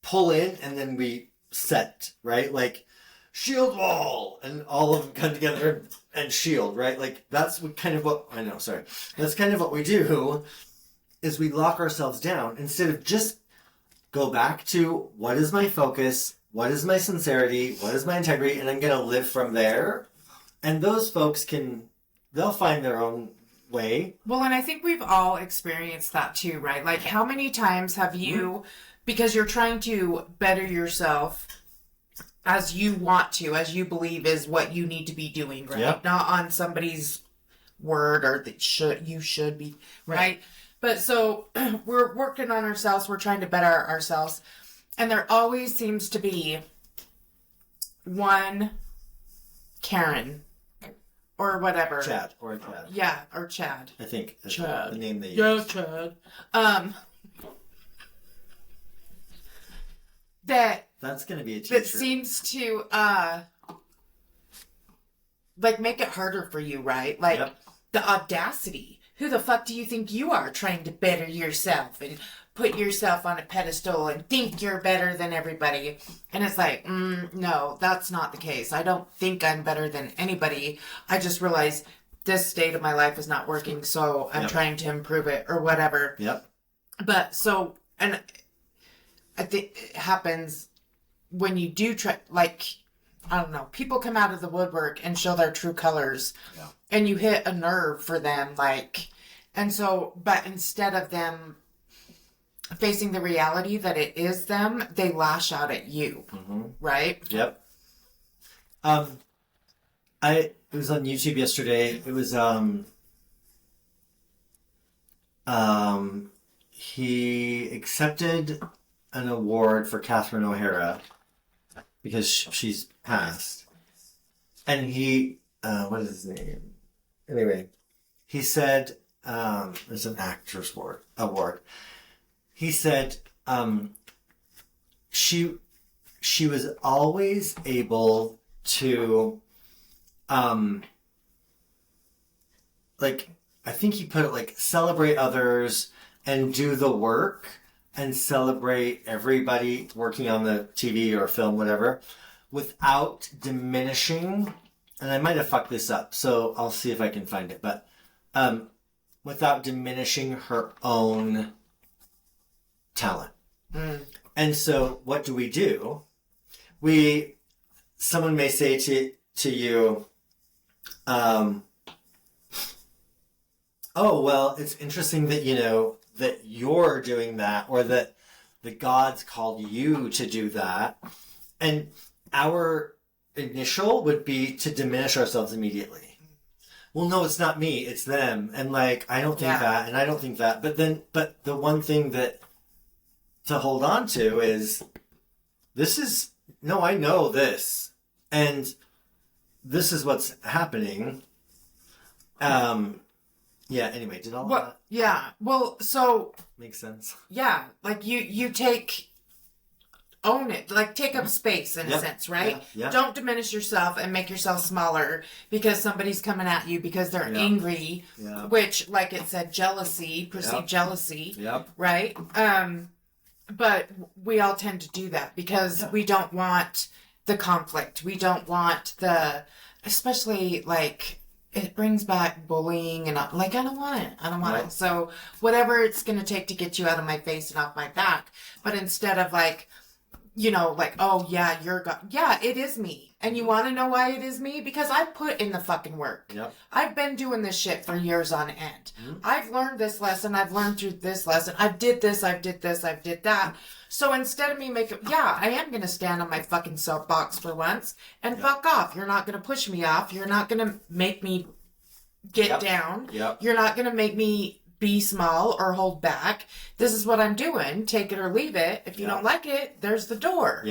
pull in and then we set, right? Like, shield wall, and all of them come together and shield, right? Like, that's kind of what, I know, sorry. That's kind of what we do, is we lock ourselves down instead of just go back to what is my focus, what is my sincerity, what is my integrity, and I'm going to live from there. And those folks they'll find their own way. Well, and I think we've all experienced that too, right? Like, how many times have you, because you're trying to better yourself as you want to, as you believe is what you need to be doing, right? Yep. Not on somebody's word or that you should be, right? But so we're working on ourselves, we're trying to better ourselves, and there always seems to be one Karen or whatever. Chad or Chad. Yeah, or Chad. I think that's Chad. the name they use. Yeah, Chad. That's going to be a t-shirt. That seems to like make it harder for you, right? Like the audacity. Who the fuck do you think you are, trying to better yourself and put yourself on a pedestal and think you're better than everybody? And it's like, no, that's not the case. I don't think I'm better than anybody. I just realize this state of my life is not working, so I'm trying to improve it or whatever. Yep. But so, and I think it happens when you do try, like, I don't know, people come out of the woodwork and show their true colors. Yeah. And you hit a nerve for them, like, and so, but instead of them facing the reality that it is them, they lash out at you, right? Yep. It was on YouTube yesterday. It was, he accepted an award for Catherine O'Hara because she's passed. And he, what is his name? Anyway, he said, it's an actor's award. He said, she was always able to, like, I think he put it like, celebrate others and do the work and celebrate everybody working on the TV or film, whatever, without diminishing, and I might have fucked this up, so I'll see if I can find it, but without diminishing her own talent. And so what do? Someone may say to you, oh, well, it's interesting that, that you're doing that, or that the gods called you to do that. And our initial would be to diminish ourselves immediately. Well, no, it's not me, it's them. And like, I don't think that, and I don't think that. But the one thing that to hold on to is, I know this. And this is what's happening. Yeah, anyway, did all that? Yeah, well, so... Makes sense. Yeah, like you own it, like take up space in a sense, right? Yeah. Don't diminish yourself and make yourself smaller because somebody's coming at you because they're angry, which, like it said, jealousy, perceived jealousy, right? But we all tend to do that because we don't want the conflict. We don't want especially like, it brings back bullying and like, I don't want it. So whatever it's going to take to get you out of my face and off my back. But instead of like, like, oh yeah, you're God. Yeah, it is me. And you want to know why it is me? Because I put in the fucking work. Yep. I've been doing this shit for years on end. I've learned this lesson. I've learned through this lesson. I did this. I did this. I did that. So instead of me I am going to stand on my fucking soapbox for once and fuck off. You're not going to push me off. You're not going to make me get down. You're not going to make me be small or hold back. This is what I'm doing. Take it or leave it. If you don't like it, there's the door.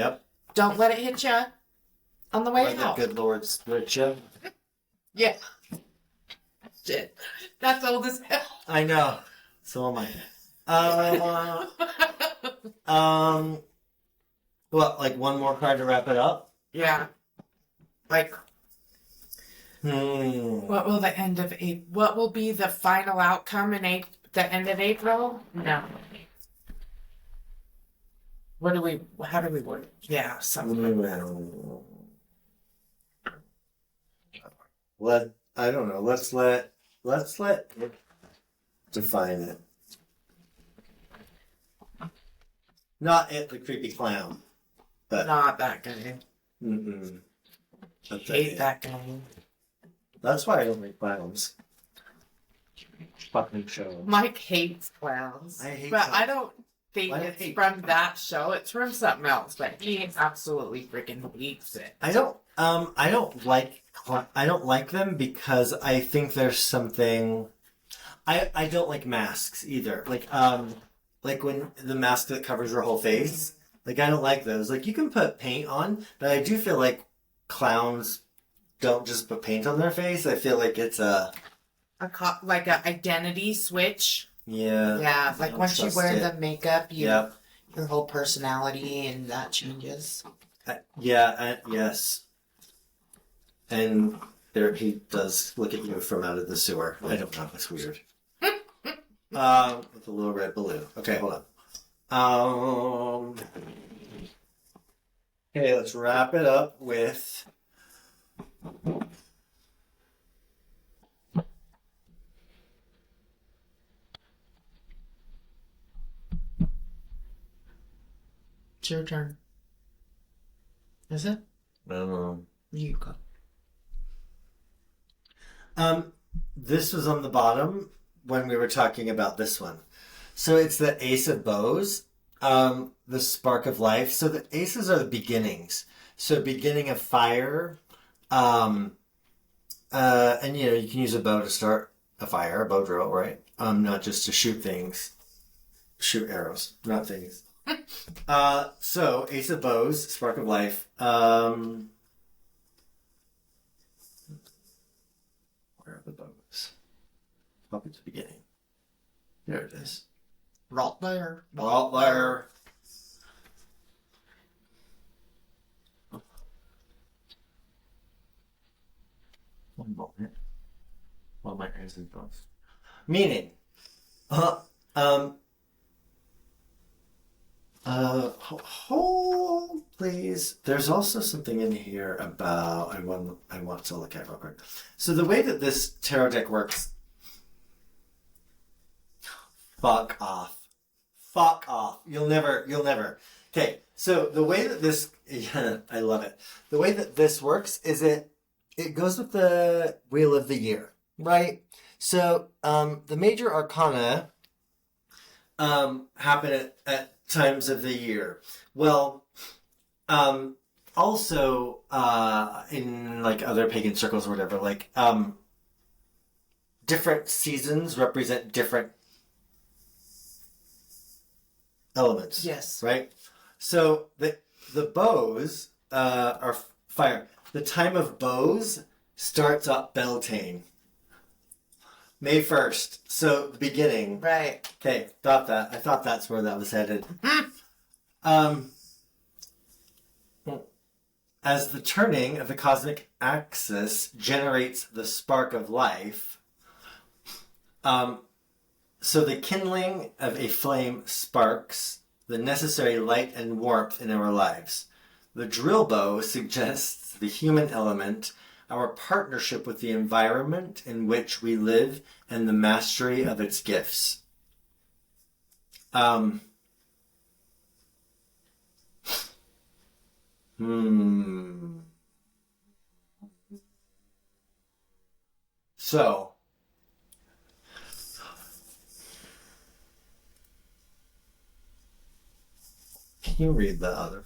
Don't let it hit you on the way out. The good Lord split you. Yeah. Shit. That's old as hell. I know. So am I. What, like one more card to wrap it up? Yeah. Like, what will be the final outcome in the end of April? No. How do we word it? Yeah, something like that. I don't know. Let's let it define it. Not it, the creepy clown, but Not that guy. mm-mm. Hate that guy. That's why I don't like clowns. Fucking show. Mike hates clowns. I hate but clowns. I don't think I it's hate from that show. It's from something else, but he absolutely freaking hates it. I don't like them because I think there's something. I don't like masks either. Like when the mask that covers your whole face. Like I don't like those. Like you can put paint on, but I do feel like clowns don't just put paint on their face. I feel like it's Like a identity switch. yeah. Yeah, like don't once you trust wear it. the makeup, Yep. your whole personality and that changes. Yes. And there he does look at you from out of the sewer. I don't know. It's weird. With a little red balloon. Okay, hold on. Okay, let's wrap it up with. It's your turn. Is it? I don't know. You go. This was on the bottom when we were talking about this one. So it's the Ace of Bows, the spark of life. So the aces are the beginnings. So beginning of fire, and you can use a bow to start a fire, a bow drill, right? Not just to shoot things, shoot arrows, not things. So Ace of Bows, spark of life. Where are the bows? Up at the beginning. There it is. Right there. Right there. One moment. While my eyes are closed. Meaning, hold please. There's also something in here about I want to look at real quick. So the way that this tarot deck works. Fuck off. Fuck off. You'll never. Okay, so the way that this I love it. The way that this works is it goes with the wheel of the year, right? So the major arcana happen at times of the year. Well, also in like other pagan circles or whatever, like different seasons represent different elements. Yes. Right? So the bows are fire. The time of bows starts up Beltane. May 1st. So the beginning. Right. Okay, I thought that's where that was headed. As the turning of the cosmic axis generates the spark of life, so the kindling of a flame sparks the necessary light and warmth in our lives. The drill bow suggests the human element, our partnership with the environment in which we live, and the mastery of its gifts. So, can you read the other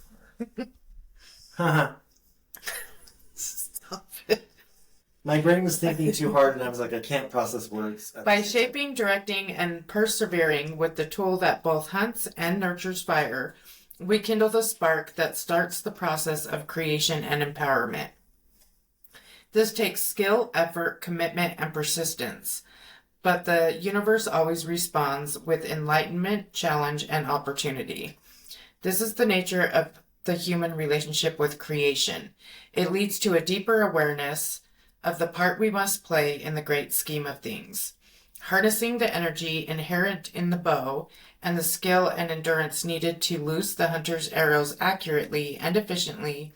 part? Stop it. My brain was thinking too hard and I was like, I can't process words. By shaping, directing, and persevering with the tool that both hunts and nurtures fire, we kindle the spark that starts the process of creation and empowerment. This takes skill, effort, commitment, and persistence, but the universe always responds with enlightenment, challenge, and opportunity. This is the nature of the human relationship with creation. It leads to a deeper awareness of the part we must play in the great scheme of things. harnessing the energy inherent in the bow and the skill and endurance needed to loose the hunter's arrows accurately and efficiently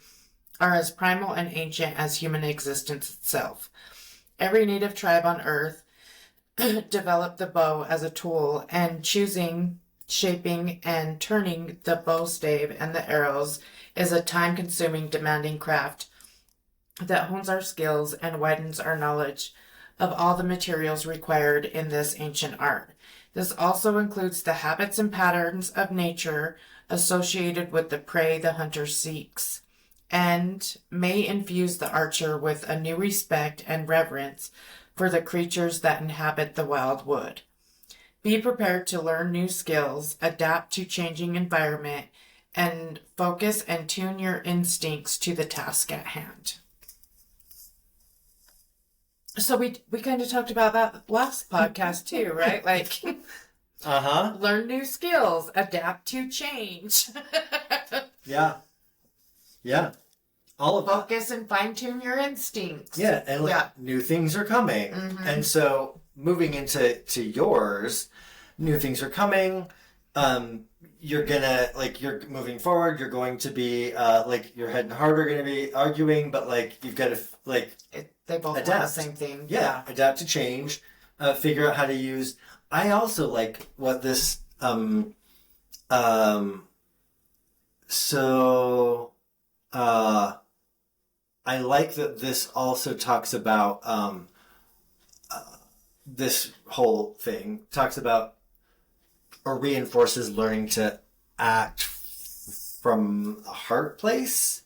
are as primal and ancient as human existence itself. Every native tribe on Earth developed the bow as a tool, and choosing, shaping, and turning the bow stave and the arrows is a time-consuming, demanding craft that hones our skills and widens our knowledge of all the materials required in this ancient art. This also includes the habits and patterns of nature associated with the prey the hunter seeks, and may infuse the archer with a new respect and reverence for the creatures that inhabit the wild wood. Be prepared to learn new skills, adapt to changing environment, and focus and tune your instincts to the task at hand. So we kind of talked about that last podcast too, right? Like, learn new skills, adapt to change. Yeah. Yeah. All of that. Focus and fine tune your instincts. Yeah, and like new things are coming. And so moving into yours, new things are coming. You're gonna, like, you're moving forward, you're going to be like, your head and heart are gonna be arguing, but like you've got to like They both want the same thing. Yeah, adapt to change, figure out how to use. I also like what this I like that this also talks about this whole thing talks about or reinforces learning to act from a heart place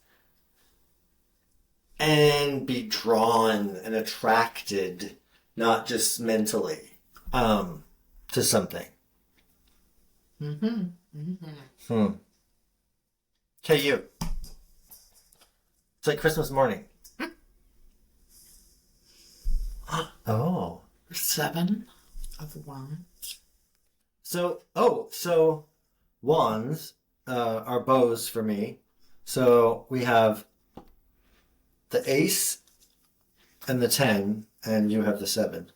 and be drawn and attracted, not just mentally, to something. Okay, you. It's like Christmas morning. Oh. 7 of Wands. So wands are bows for me. So we have the ace and the 10, and you have the 7.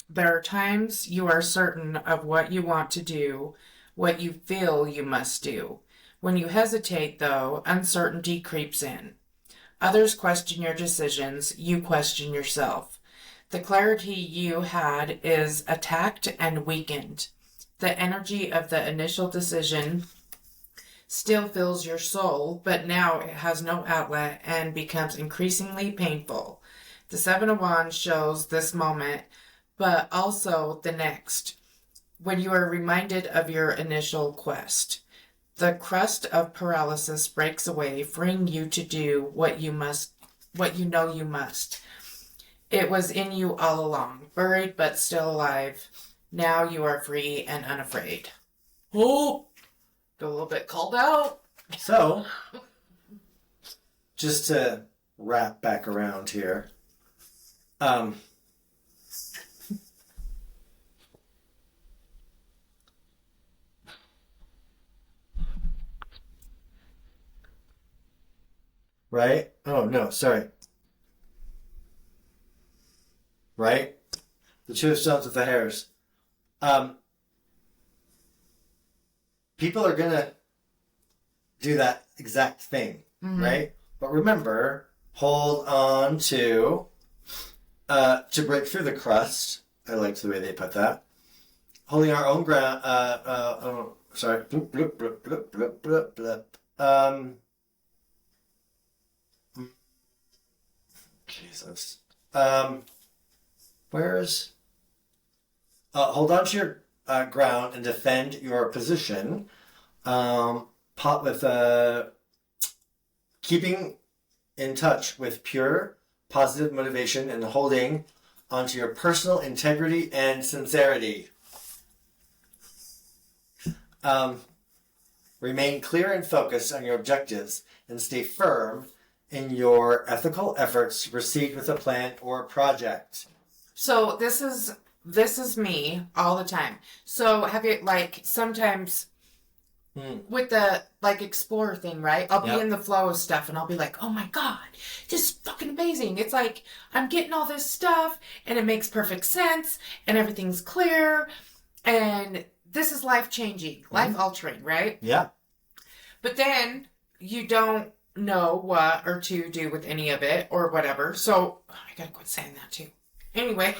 There are times you are certain of what you want to do, what you feel you must do. When you hesitate, though, uncertainty creeps in. Others question your decisions, you question yourself. The clarity you had is attacked and weakened. The energy of the initial decision still fills your soul, but now it has no outlet and becomes increasingly painful. The 7 of Wands shows this moment, but also the next, when you are reminded of your initial quest. The crust of paralysis breaks away, freeing you to do what you know you must. It was in you all along, buried but still alive. Now you are free and unafraid. Oh, got a little bit called out. So, just to wrap back around here, right? Oh, no, sorry. Right? The 2 of Stones with the hairs. People are gonna do that exact thing, right? But remember, hold on to break through the crust. I liked the way they put that. Holding our own ground. Sorry. Bloop, bloop, bloop, bloop, bloop, bloop, bloop. Jesus. Where's... hold on to your ground and defend your position. Pot with keeping in touch with pure, positive motivation and holding onto your personal integrity and sincerity. Remain clear and focused on your objectives and stay firm in your ethical efforts to proceed with a plan or project. So this is me all the time. So have you, like, sometimes with the like explore thing, right? I'll Yep. be in the flow of stuff and I'll be like, oh my God, this is fucking amazing. It's like I'm getting all this stuff and it makes perfect sense and everything's clear and this is life changing, life altering, right? Yeah. But then you don't know what or to do with any of it or whatever. So I gotta quit saying that too. Anyway.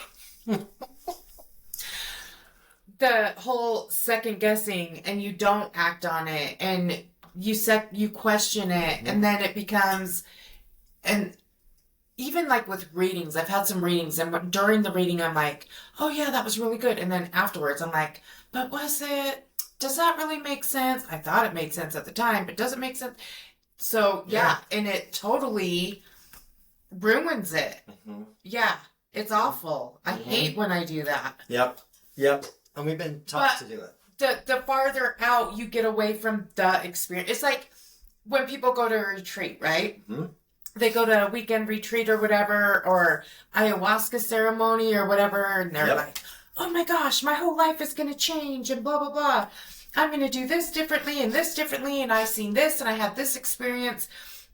The whole second guessing and you don't act on it and you question it and then it becomes, and even like with readings, I've had some readings and during the reading I'm like, oh yeah, that was really good. And then afterwards I'm like, but does that really make sense? I thought it made sense at the time, but does it make sense? So yeah. And it totally ruins it. Yeah, it's awful. I hate when I do that. Yep. And we've been taught to do it. The farther out you get away from the experience, it's like when people go to a retreat, right? They go to a weekend retreat or whatever, or ayahuasca ceremony or whatever, and they're like, oh my gosh, my whole life is going to change and blah, blah, blah. I'm going to do this differently, and I seen this, and I had this experience.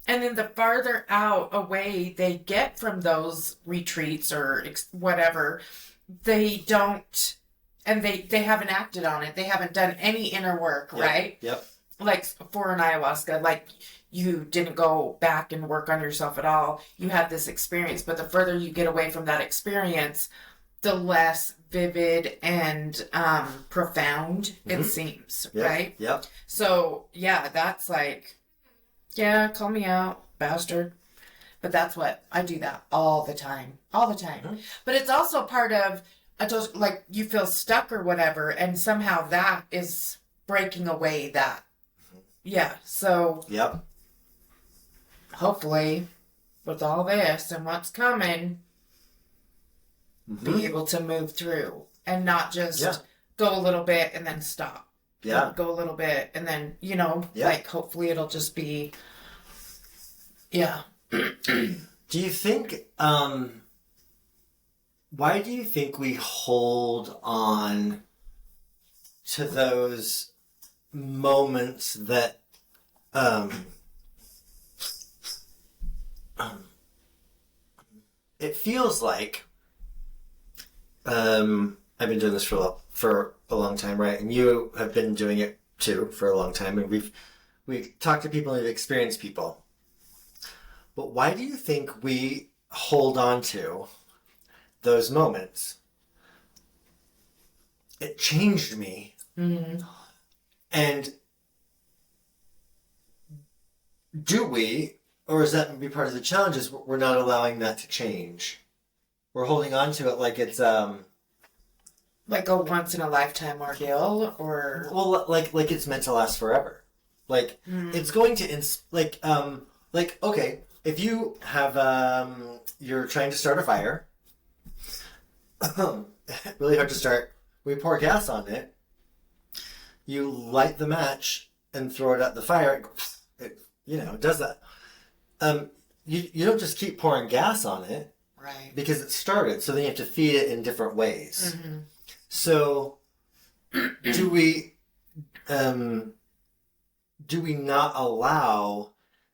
And then the farther out away they get from those retreats or whatever, they don't... And they haven't acted on it. They haven't done any inner work, right? Yep. Like for an ayahuasca, like you didn't go back and work on yourself at all. You had this experience, but the further you get away from that experience, the less vivid and profound it seems, right? Yep. So yeah, that's like, yeah, call me out, bastard. But that's what I do that all the time. But it's also part of. Like you feel stuck or whatever, and somehow that is breaking away that. Yeah, so. Yep. Hopefully, with all this and what's coming, be able to move through and not just go a little bit and then stop. Yeah. Go a little bit and then, like hopefully it'll just be, yeah. Do you think, why do you think we hold on to those moments that it feels like I've been doing this for a long time, right? And you have been doing it too for a long time, and we've talked to people and we've experienced people. But why do you think we hold on to those moments? It changed me. Mm-hmm. And do we, or is that maybe part of the challenge, is we're not allowing that to change? We're holding on to it like it's like a once in a lifetime ordeal, or like it's meant to last forever. Like it's going to like okay, if you have you're trying to start a fire, really hard to start. We pour gas on it. You light the match and throw it at the fire. It does that. You don't just keep pouring gas on it, right? Because it started. So then you have to feed it in different ways. Mm-hmm. So do we not allow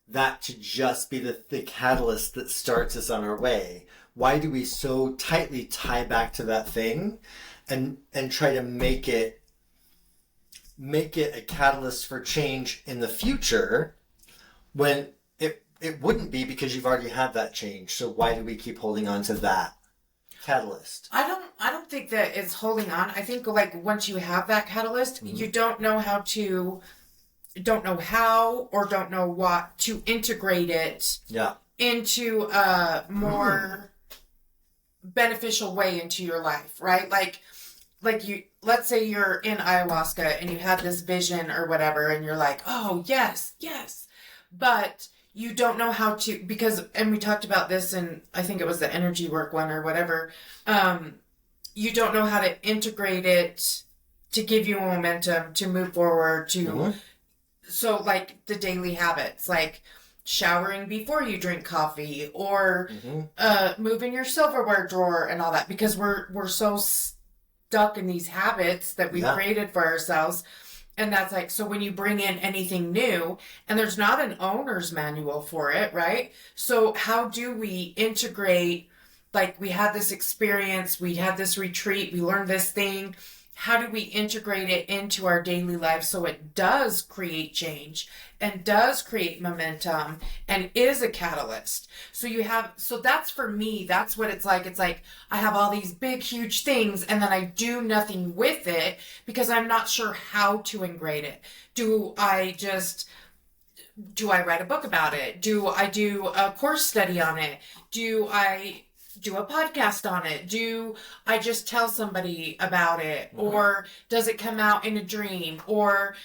that to just be the catalyst that starts us on our way? Why do we so tightly tie back to that thing and try to make it a catalyst for change in the future when it wouldn't be, because you've already had that change? So why do we keep holding on to that catalyst? I don't think that it's holding on. I think like once you have that catalyst, you don't know how or don't know what to integrate it into a more beneficial way into your life, right? Like you, let's say you're in ayahuasca and you have this vision or whatever, and you're like, oh yes, but you don't know how to, and we talked about this in, I think it was the energy work one or whatever, you don't know how to integrate it to give you momentum to move forward to, so like the daily habits, like showering before you drink coffee, or moving your silverware drawer and all that, because we're so stuck in these habits that we've created for ourselves. And that's like, so when you bring in anything new, and there's not an owner's manual for it, right? So how do we integrate, like we had this experience, we had this retreat, we learned this thing. How do we integrate it into our daily life so it does create change and does create momentum and is a catalyst? So that's for me, that's what it's like. It's like I have all these big, huge things and then I do nothing with it because I'm not sure how to integrate it. Do I write a book about it? Do I do a course study on it? Do I do a podcast on it? Do I just tell somebody about it? Or does it come out in a dream? Or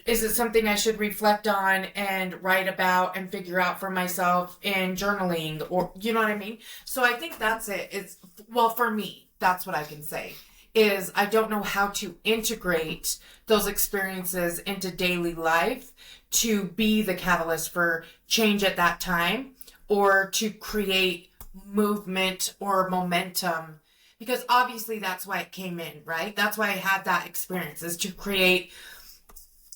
is it something I should reflect on and write about and figure out for myself in journaling? Or, you know what I mean? So I think that's it. Well, for me, that's what I can say is I don't know how to integrate those experiences into daily life to be the catalyst for change at that time or to create movement or momentum, because obviously that's why it came in, right? That's why I had that experience, is to create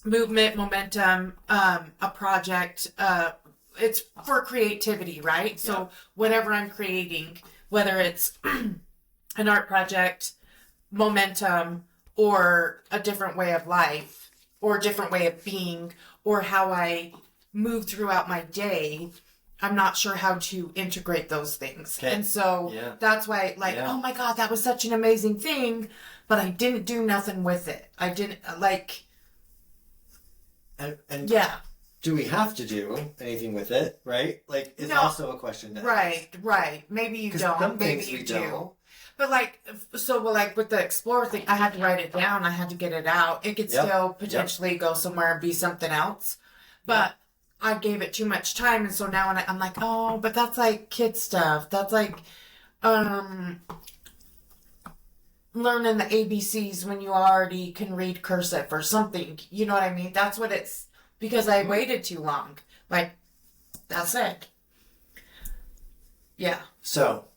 movement, momentum, a project. It's for creativity, right? So whatever I'm creating, whether it's an art project, momentum, or a different way of life, or a different way of being, or how I move throughout my day, I'm not sure how to integrate those things. Okay. And so that's why, oh my God, that was such an amazing thing, but I didn't do nothing with it. I didn't, And do we have to do anything with it, right? Like, it's also a question. Right. Maybe you don't. Maybe you do. Don't. But with the Explorer thing, I had to write it down. I had to get it out. It could still potentially go somewhere and be something else. But I gave it too much time, and so now I'm like, oh, but that's like kid stuff. That's like learning the ABCs when you already can read cursive or something. You know what I mean? That's what it's, because I waited too long. Like, that's it. Yeah. So,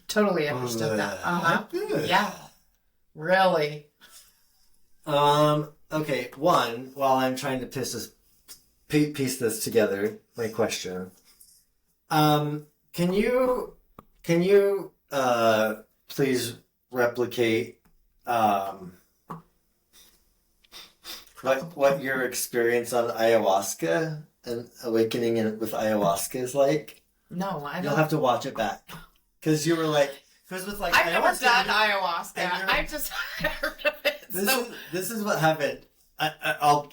Totally understood that. Yeah. Really. Okay. One, while I'm trying to piece this together, my question. Can you please replicate what your experience on ayahuasca and awakening with ayahuasca is like? No, I don't. You'll have to watch it back. Because you were like, because with like I've never done ayahuasca. I've just heard of it. This is what happened. I'm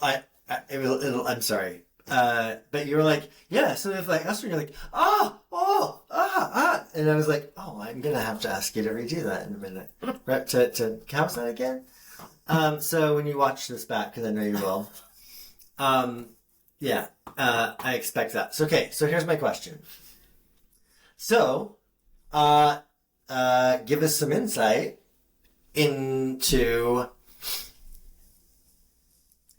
sorry. But you were like, yeah. So if like us, you're like, and I was like, oh, I'm gonna have to ask you to redo that in a minute. Right? To how's that again? So when you watch this back, because I know you will. I expect that. So okay. So here's my question. So, give us some insight into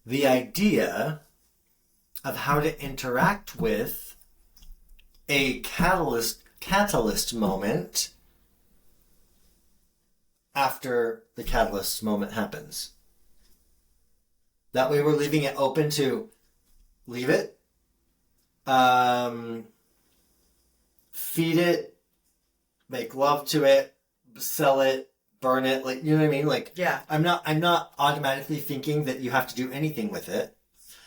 the idea of how to interact with a catalyst moment after the catalyst moment happens. That way we're leaving it open to leave it, feed it, make love to it, sell it, burn it, like, you know what I mean? Like, yeah. I'm not automatically thinking that you have to do anything with it.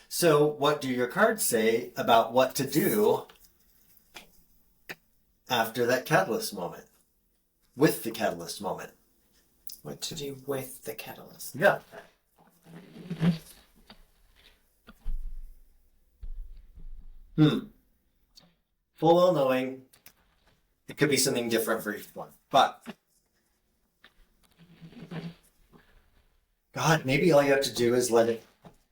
So what do your cards say about what to do after that catalyst moment? With the catalyst moment. What to do with the catalyst? Yeah. Full well knowing it could be something different for each one. But God, maybe all you have to do is let it,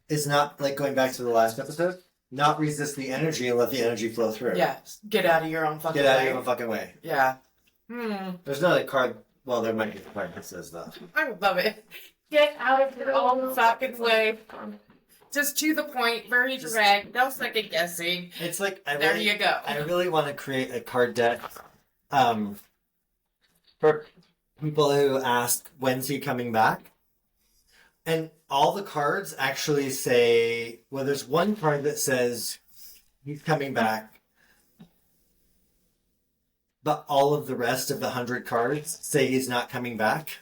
is not like going back to the last episode, not resist the energy and let the energy flow through. Yeah. Get out of your own fucking way. Get out of your own fucking way. Yeah. There's not a card, well, there might be a card that says that. I would love it. Get out of your own fucking way. Just to the point, very direct, no second guessing. It's like There you go. I really want to create a card deck, for people who ask when's he coming back, and all the cards actually say. Well, there's one card that says he's coming back, but all of the rest of the 100 cards say he's not coming back.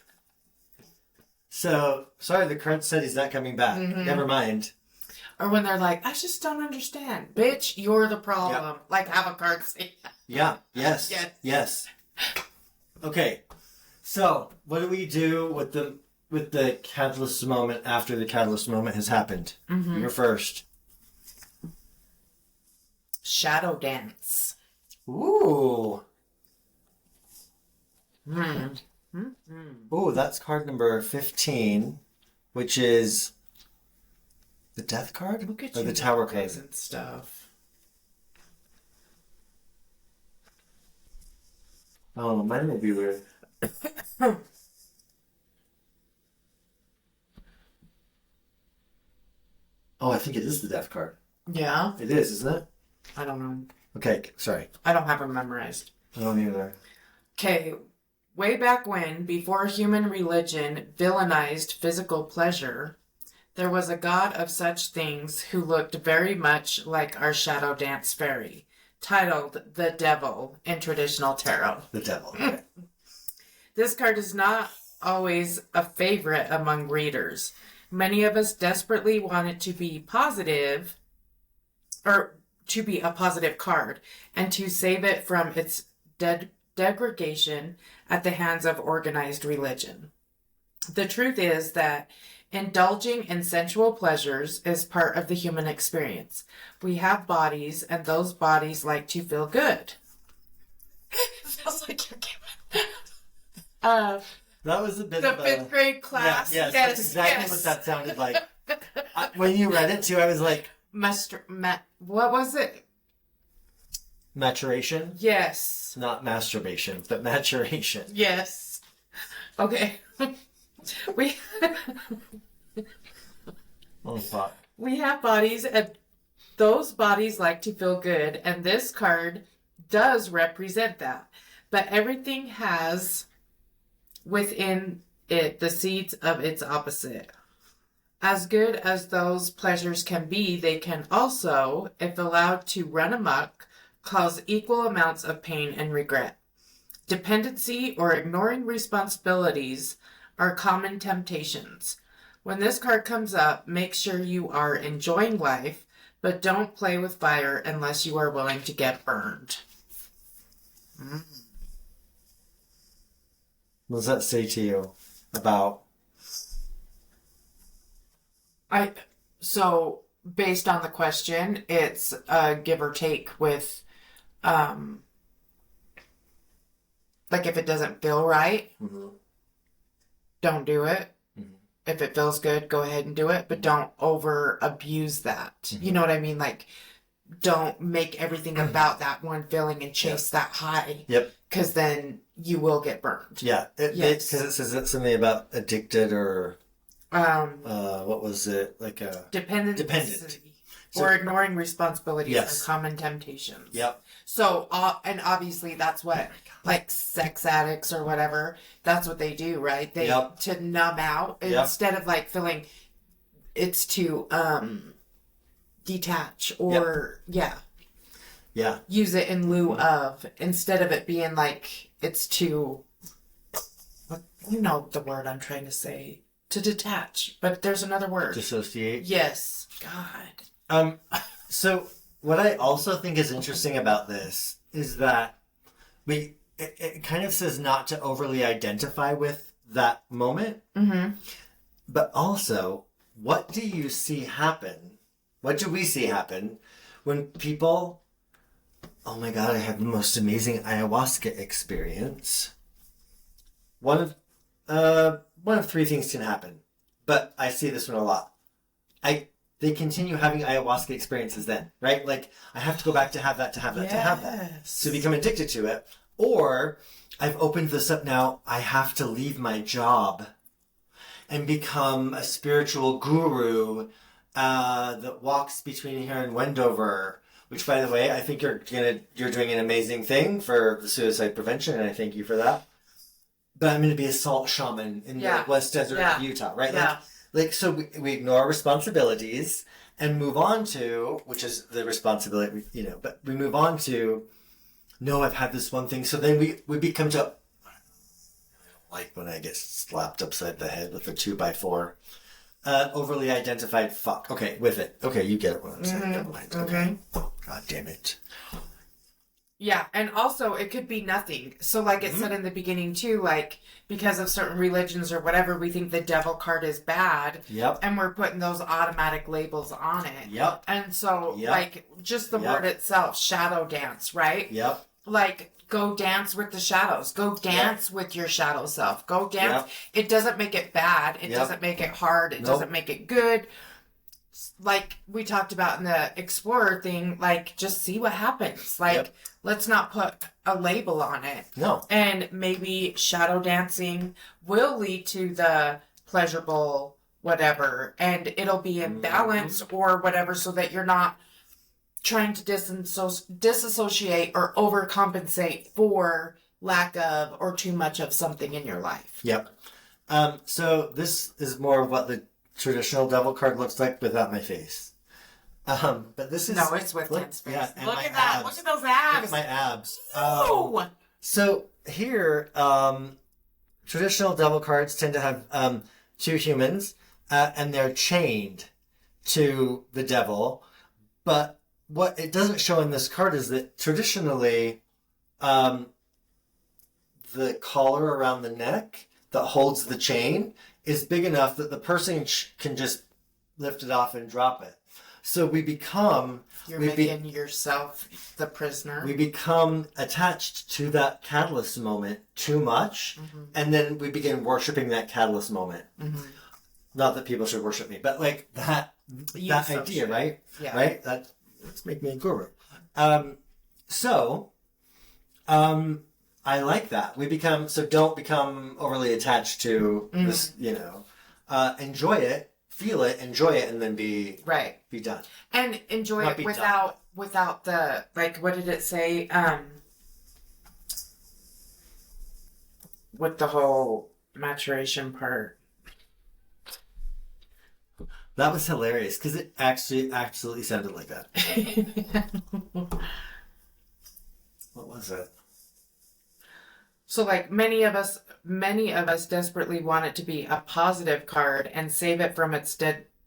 So sorry, the card said he's not coming back. Mhm. Never mind. Or when they're like, I just don't understand. Bitch, you're the problem. Like, have a card say that. Yeah. Yes. Yes. Yes. Okay. So, what do we do with the catalyst moment after the catalyst moment has happened? Mm-hmm. You're first. Shadow dance. Ooh. Mm. Ooh, that's card number 15, which is the death card? Look at or you the tower card? nowadays and stuff. Oh, mine may be weird. Oh, I think it is the death card. Yeah? It is, isn't it? I don't know. Okay, sorry. I don't have them memorized. I don't either. Okay, way back when, before human religion villainized physical pleasure, there was a god of such things who looked very much like our shadow dance fairy, titled the Devil in traditional tarot. The devil. Okay. This card is not always a favorite among readers. Many of us desperately want it to be positive, or to be a positive card, and to save it from its degradation at the hands of organized religion. The truth is that indulging in sensual pleasures is part of the human experience. We have bodies, and those bodies like to feel good. Feels like you're giving. That was a bit The of a... fifth grade class. Yes, that's exactly what that sounded like. When you read it too, I was like... What was it? Maturation? Yes. Not masturbation, but maturation. Yes. Okay. we Oh, fuck. we have bodies, and those bodies like to feel good, and this card does represent that. But everything has within it the seeds of its opposite. As good as those pleasures can be, they can also, if allowed to run amok, cause equal amounts of pain and regret. Dependency or ignoring responsibilities are common temptations. When this card comes up, make sure you are enjoying life, but don't play with fire unless you are willing to get burned. What does that say to you about... So based on the question, it's a give or take with, like if it doesn't feel right, don't do it. If it feels good, go ahead and do it, but don't over abuse that. You know what I mean? Like, don't make everything about that one feeling and chase that high. Yep. Because then you will get burned. Yeah. Yes. Because it says something about addicted or... what was it? Like a... Dependent. So- Or ignoring responsibilities Yes. are common temptations. Yep. So, and obviously that's what, like sex addicts or whatever, that's what they do, right? They, Yep. to numb out, Yep. instead of like feeling, it's to, detach or, Yeah. use it in lieu of, instead of it being like, it's to, you know the word I'm trying to say, to detach, but there's another word. Dissociate. Yes. God. So what I also think is interesting about this is that it kind of says not to overly identify with that moment, but also, what do you see happen? What do we see happen when people, oh my God, I had the most amazing ayahuasca experience. One of three things can happen, but I see this one a lot. They continue having ayahuasca experiences then, right? Like, I have to go back to have that, to have that, to have that. So become addicted to it. Or, I've opened this up now, I have to leave my job and become a spiritual guru that walks between here and Wendover. Which, by the way, I think you're doing an amazing thing for the suicide prevention, and I thank you for that. But I'm gonna be a salt shaman in the West Desert of Utah, right? Yeah. Like so we ignore responsibilities and move on to, which is the responsibility, but we move on to, no, I've had this one thing. So then we become to, I don't like when I get slapped upside the head with a 2x4. Overly identified fuck. Okay, with it. Okay, you get it what I'm saying. Never mind. Okay. God damn it. Yeah, and also it could be nothing. So like it said in the beginning too, like because of certain religions or whatever, we think the devil card is bad. Yep. And we're putting those automatic labels on it. Yep. And so like just the word itself, shadow dance, right? Yep. Like go dance with the shadows. Go dance with your shadow self. Go dance. It doesn't make it bad. It doesn't make it hard. It doesn't make it good. Like we talked about in the explorer thing, like just see what happens. Like let's not put a label on it. No. And maybe shadow dancing will lead to the pleasurable whatever, and it'll be in balance or whatever, so that you're not trying to disassociate or overcompensate for lack of or too much of something in your life. Yep. So this is more of what the traditional devil card looks like without my face. But this is it's with Ken's face. Yeah, and look my at that. abs. Look at those abs. Look at my abs. Ooh. So here, traditional devil cards tend to have two humans, and they're chained to the devil. But what it doesn't show in this card is that traditionally, the collar around the neck that holds the chain is big enough that the person can just lift it off and drop it. So we become... You're making yourself the prisoner. We become attached to that catalyst moment too much, and then we begin worshiping that catalyst moment. Not that people should worship me, but like that idea, right? Yeah. Right? Let's make me a guru. I like that. Don't become overly attached to this, enjoy it, feel it, enjoy it, and then be done. And enjoy Not it be done. without the, like, what did it say? With the whole maturation part. That was hilarious because it actually absolutely sounded like that. What was it? So like many of us desperately want it to be a positive card and save it from its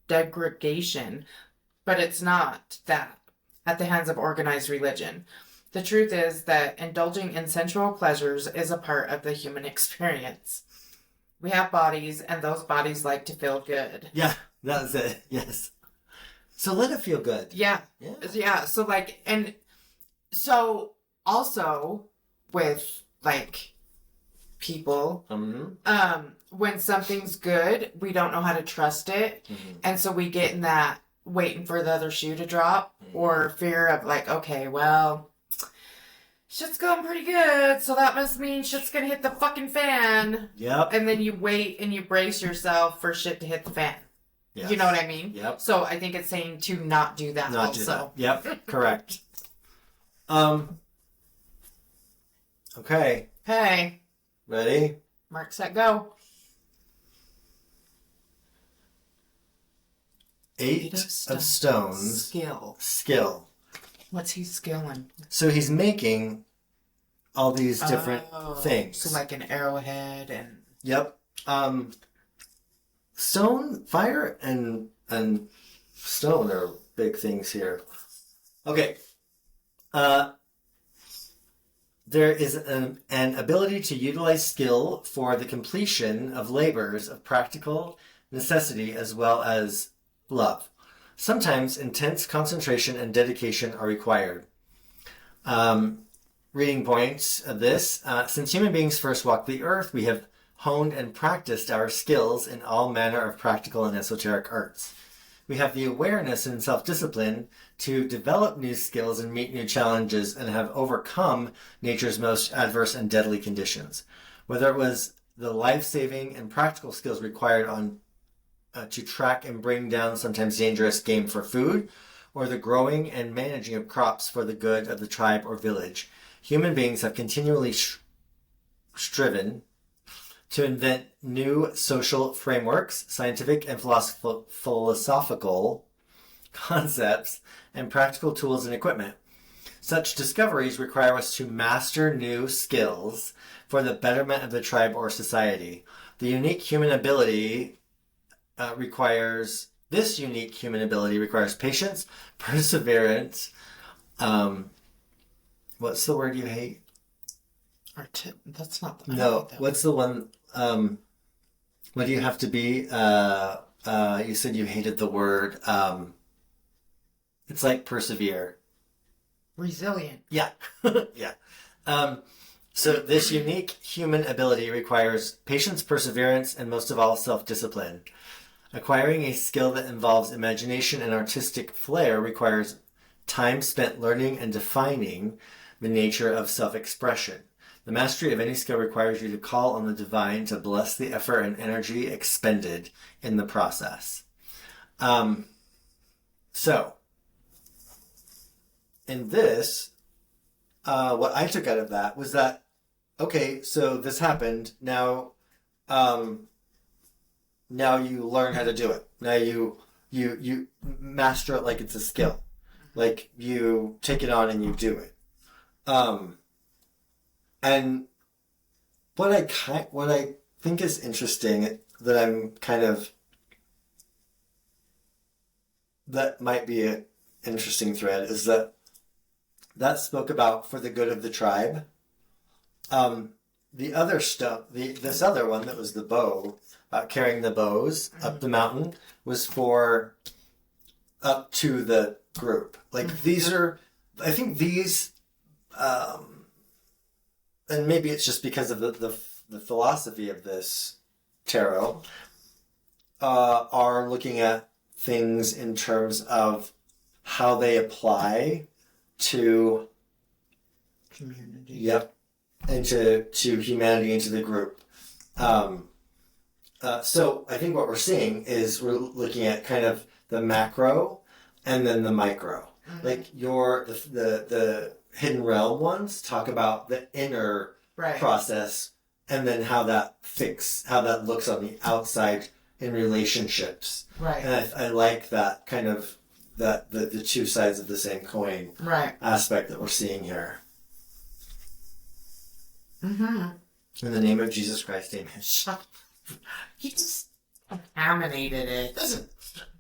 degradation, but it's not that at the hands of organized religion. The truth is that indulging in sensual pleasures is a part of the human experience. We have bodies, and those bodies like to feel good. Yeah, that was it. Yes. So let it feel good. Yeah. So like, and so also with like people, when something's good, we don't know how to trust it. And so we get in that waiting for the other shoe to drop or fear of like, okay, well, shit's going pretty good, so that must mean shit's gonna hit the fucking fan. Yep. And then you wait and you brace yourself for shit to hit the fan. Yes. You know what I mean? Yep. So I think it's saying to not do that not also. Do that. Yep, correct. Okay. Hey. Ready? Mark, set, go. 8 of stones. Skill. What's he skilling? So he's making all these different things. So like an arrowhead and... Yep. Stone, fire, and stone are big things here. Okay. There is an ability to utilize skill for the completion of labors of practical necessity as well as love. Sometimes intense concentration and dedication are required. Reading points of this. Since human beings first walked the earth, we have honed and practiced our skills in all manner of practical and esoteric arts. We have the awareness and self-discipline to develop new skills and meet new challenges and have overcome nature's most adverse and deadly conditions. Whether it was the life-saving and practical skills required on to track and bring down sometimes dangerous game for food, or the growing and managing of crops for the good of the tribe or village. Human beings have continually striven to invent new social frameworks, scientific and philosophical concepts, and practical tools and equipment. Such discoveries require us to master new skills for the betterment of the tribe or society. This unique human ability requires patience, perseverance. What's the word you hate? That's not the No. What's the one? What do you have to be? You said you hated the word. It's like persevere. Resilient. Yeah. Yeah. So this unique human ability requires patience, perseverance, and most of all, self-discipline. Acquiring a skill that involves imagination and artistic flair requires time spent learning and defining the nature of self-expression. The mastery of any skill requires you to call on the divine to bless the effort and energy expended in the process. So, in this, what I took out of that was that, okay, so this happened. Now you learn how to do it. Now you master it like it's a skill. Like you take it on and you do it. And what I think is interesting that might be an interesting thread is that spoke about for the good of the tribe. The other stuff, this other one that was the bow, about carrying the bows up the mountain, was for up to the group. Like these are, I think these, and maybe it's just because of the philosophy of this tarot, are looking at things in terms of how they apply to community. Yep. And to humanity and to the group. So I think what we're seeing is we're looking at kind of the macro and then the micro. Mm-hmm. Like the hidden realm ones talk about the inner process and then how that looks on the outside in relationships. Right. And I like that kind of the two sides of the same coin aspect that we're seeing here. Mm-hmm. In the name of Jesus Christ, amen. You just contaminated it. Listen.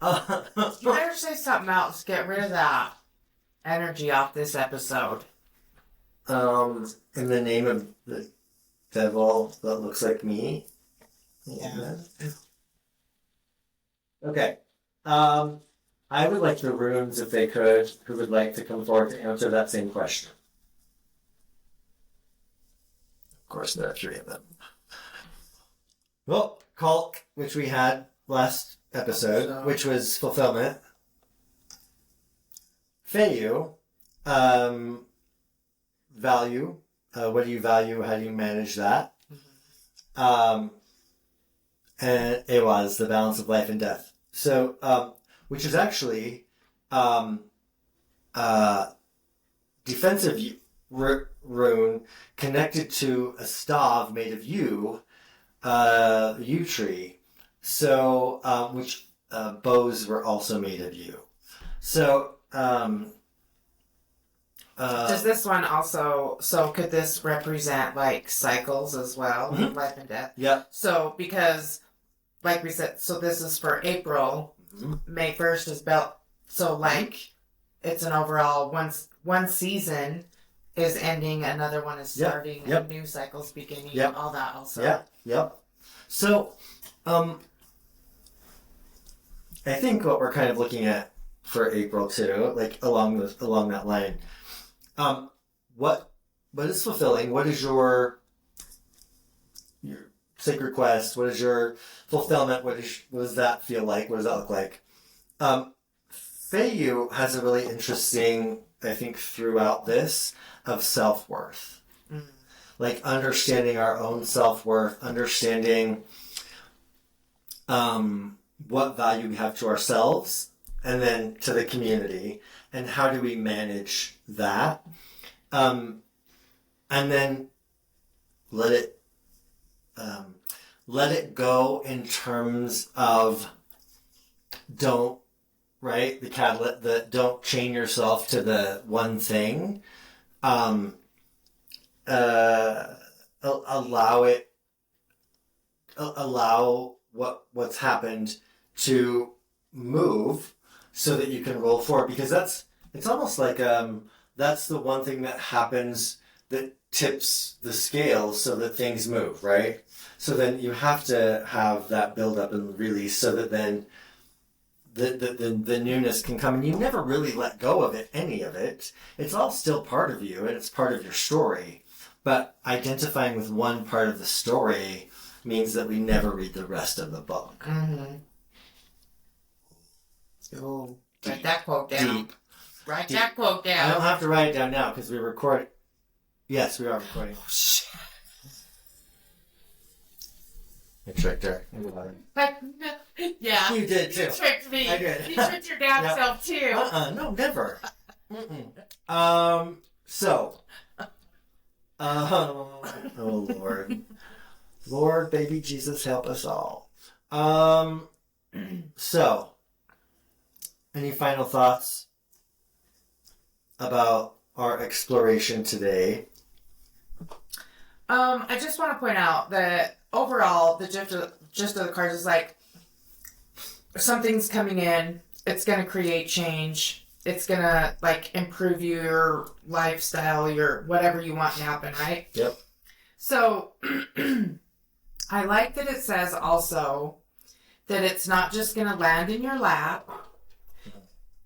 You better say something else. Get rid of that energy off this episode. In the name of the devil that looks like me. Yeah. Okay. I would like the runes, if they could, who would like to come forward to answer that same question. Of course, there are three of them. Well, Kalk, which we had last episode, which was fulfillment. Feyu, value. What do you value? How do you manage that? Mm-hmm. And Ewa, the balance of life and death. So, which is actually defensive rune connected to a stav made of yew tree. So, which bows were also made of yew. So, does this one also, so could this represent like cycles as well, mm-hmm. life and death? Yeah. So, because, like we said, so this is for April, mm-hmm. May 1st is belt, so like, it's an overall, one season is ending, another one is starting, yep. a new cycle's beginning, yep. all that also. Yeah, yep. So, I think what we're kind of looking at for April too, like along that line, what is fulfilling? What is your sacred quest? What is your fulfillment? What does that feel like? What does that look like? Feyu has a really interesting, I think, throughout this of self-worth. Mm. Like understanding our own self-worth, understanding what value we have to ourselves and then to the community, and how do we manage that, and then let it go in terms of don't chain yourself to the one thing. Allow what's happened to move so that you can roll forward, because it's almost like that's the one thing that happens that tips the scale so that things move, right? So then you have to have that build up and release so that then the newness can come, and you never really let go of it, any of it. It's all still part of you and it's part of your story, but identifying with one part of the story means that we never read the rest of the book. Mm-hmm. Oh, write that quote down. Deep. Write that quote down. I don't have to write it down now because we record. Yes, we are recording. Oh, shit. I tricked her. Like, no, yeah. You did too. You tricked me. I did. You tricked your damn Yep. self too. No, never. Mm-mm. So. Oh Lord. Lord, baby Jesus, help us all. So. Any final thoughts about our exploration today? I just want to point out that overall, the gist of the cards is like, something's coming in, it's going to create change, it's going to, like, improve your lifestyle, your whatever you want to happen, right? Yep. So, I like that it says also that it's not just going to land in your lap.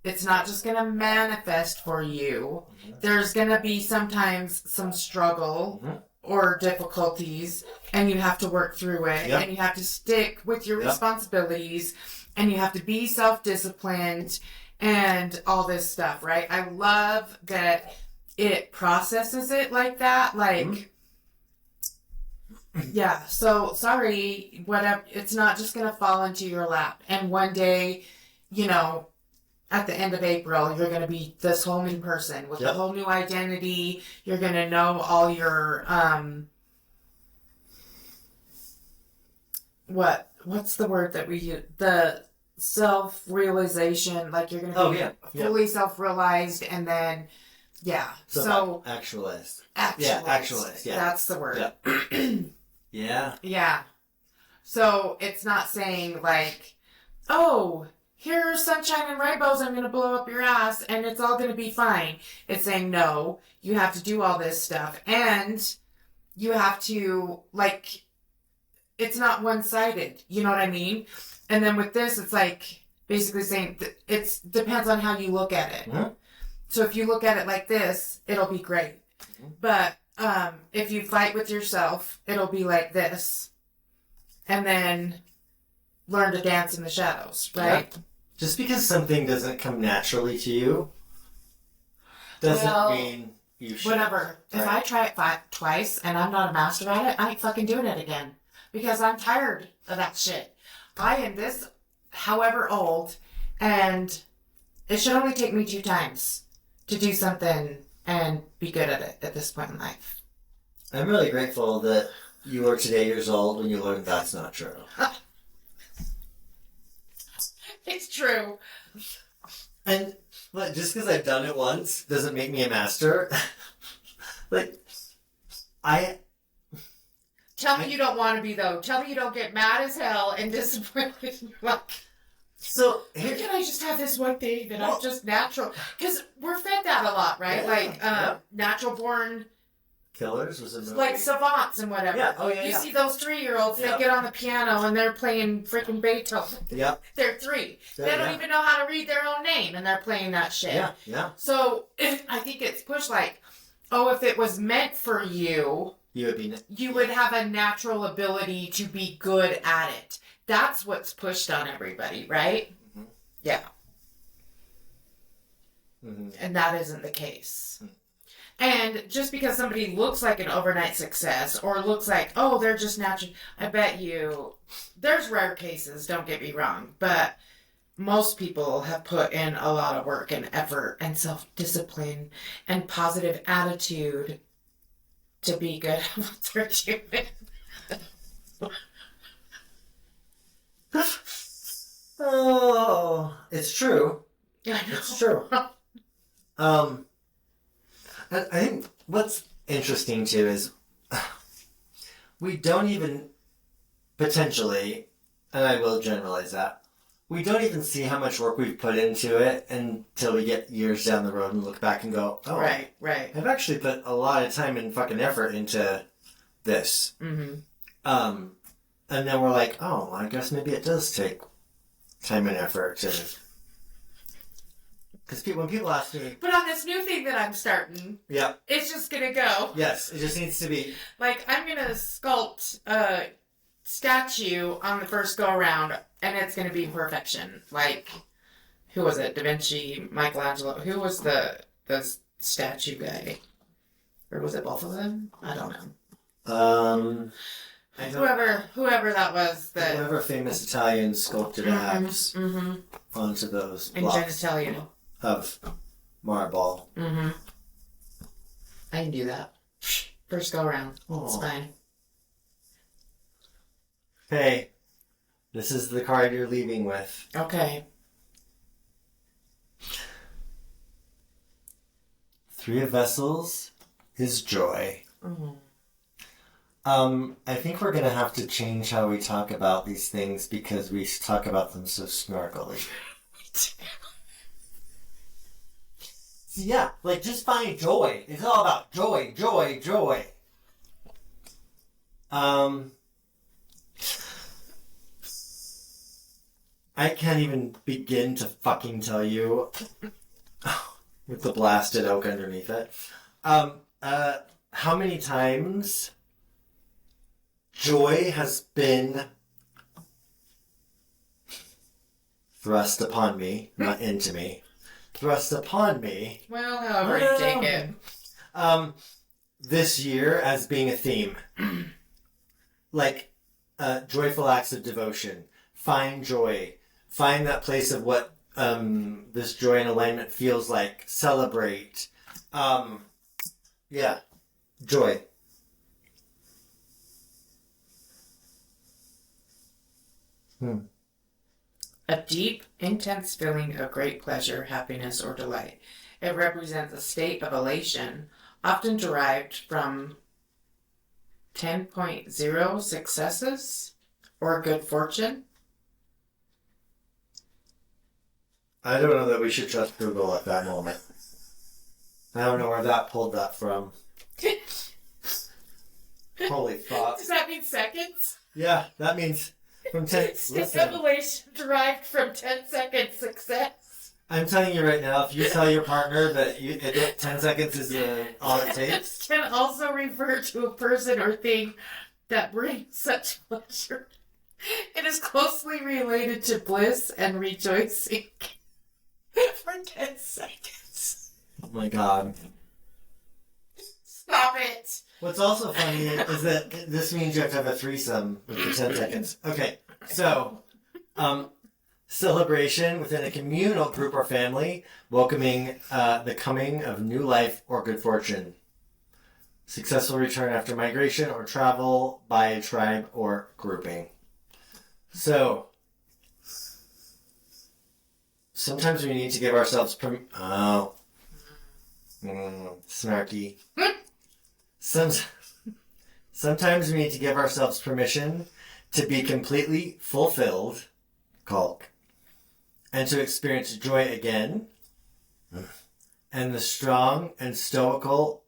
It's not just going to manifest for you. Mm-hmm. There's going to be sometimes some struggle Mm-hmm. or difficulties, and you have to work through it, Yep. and you have to stick with your Yep. responsibilities, and you have to be self-disciplined, and all this stuff, right? I love that it processes it like that, like... Mm-hmm. Yeah, so sorry, whatever. It's not just going to fall into your lap. And one day, you know, at the end of April, you're going to be this whole new person with Yep. a whole new identity. You're going to know all your, what's the word that we use? The self-realization, like you're going to be fully self-realized, and then, yeah. So actualized. Actualized. Yeah. That's the word. Yeah. Yeah. Yeah. So it's not saying like, oh, here's sunshine and rainbows, I'm going to blow up your ass and it's all going to be fine. It's saying, no, you have to do all this stuff. And you have to, like, it's not one-sided. You know what I mean? And then with this, it's like basically saying it depends on how you look at it. Mm-hmm. So if you look at it like this, it'll be great. Mm-hmm. But if you fight with yourself, it'll be like this. And then learn to dance in the shadows, right? Yeah. Just because something doesn't come naturally to you doesn't mean you should. Whatever. Right? If I try it twice and I'm not a master at it, I ain't fucking doing it again. Because I'm tired of that shit. I am this, however old, and it should only take me 2 times to do something and be good at it at this point in life. I'm really grateful that you were today years old when you learned that's not true. It's true. And like, just because I've done it once doesn't make me a master. Like, Tell me you don't want to be, though. Tell me you don't get mad as hell and disappointed. Like, so why can't I just have this one thing that I'm just natural? Because we're fed that a lot, right? Yeah, Like, natural born, Killers was a movie. like savants and whatever. Yeah, oh yeah, You yeah. see those 3-year-olds, Yeah. they get on the piano and they're playing freaking Beethoven. Yeah, They're 3. Yeah, They don't yeah. even know how to read their own name and they're playing that shit. yeah, yeah. So I think it's pushed like, oh, if it was meant for you, You would be. you would have a natural ability to be good at it. That's what's pushed on everybody, right? Mhm. Yeah. Mm-hmm. And that isn't the case. And just because somebody looks like an overnight success or looks like, oh, they're just natural, I bet you there's rare cases, don't get me wrong, but most people have put in a lot of work and effort and self-discipline and positive attitude to be good at what they're doing. Oh, it's true. Yeah, It's true. I think what's interesting too is we don't even potentially, and I will generalize that, we don't even see how much work we've put into it until we get years down the road and look back and go, oh, Right. I've actually put a lot of time and fucking effort into this. Mm-hmm. And then we're like, oh, I guess maybe it does take time and effort to... Because when people ask me... But on this new thing that I'm starting, Yeah. it's just gonna go. Yes, it just needs to be... Like, I'm gonna sculpt a statue on the first go-around, and it's gonna be perfection. Like, who was it? Da Vinci, Michelangelo. Who was the statue guy? Or was it both of them? I don't know. Whoever that was. Whoever famous Italian sculpted abs onto those In blocks genitalia. of marble. Mm-hmm. I can do that. First go-around. Oh. It's fine. Hey, this is the card you're leaving with. Okay. Three of Vessels is joy. Mm-hmm. I think we're gonna have to change how we talk about these things because we talk about them so snarkily. Yeah, like just find joy. It's all about joy, joy, joy. I can't even begin to fucking tell you with the blasted oak underneath it. How many times joy has been thrust upon me, not into me. Thrust upon me. Well, however you take it. This year as being a theme. Like, joyful acts of devotion. Find joy. Find that place of what this joy and alignment feels like. Celebrate. Yeah. Joy. A deep, intense feeling of great pleasure, happiness, or delight. It represents a state of elation, often derived from 10.0 successes or good fortune. I don't know that we should trust Google at that moment. I don't know where that pulled that from. Holy fuck. Does that mean seconds? Yeah, that means from 10... State of elation derived from 10-second success. I'm telling you right now, if you tell your partner that 10 seconds is all it takes... This can also refer to a person or thing that brings such pleasure. It is closely related to bliss and rejoicing. For 10 seconds. Oh my god. Stop it! What's also funny is that this means you have to have a threesome with the 10 seconds. Okay, so, celebration within a communal group or family, welcoming the coming of new life or good fortune. Successful return after migration or travel by a tribe or grouping. So, sometimes we need to give ourselves snarky. Sometimes we need to give ourselves permission to be completely fulfilled, Kalk, and to experience joy again, and be strong and stoical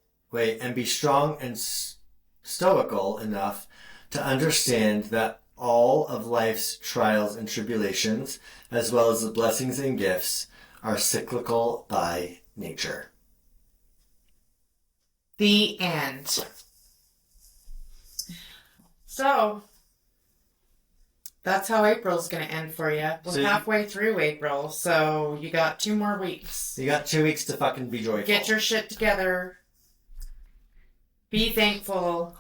enough to understand that all of life's trials and tribulations, as well as the blessings and gifts, are cyclical by nature. The end. So, that's how April's going to end for you. We're halfway through April, so you got 2 more weeks. You got 2 weeks to fucking be joyful. Get your shit together. Be thankful.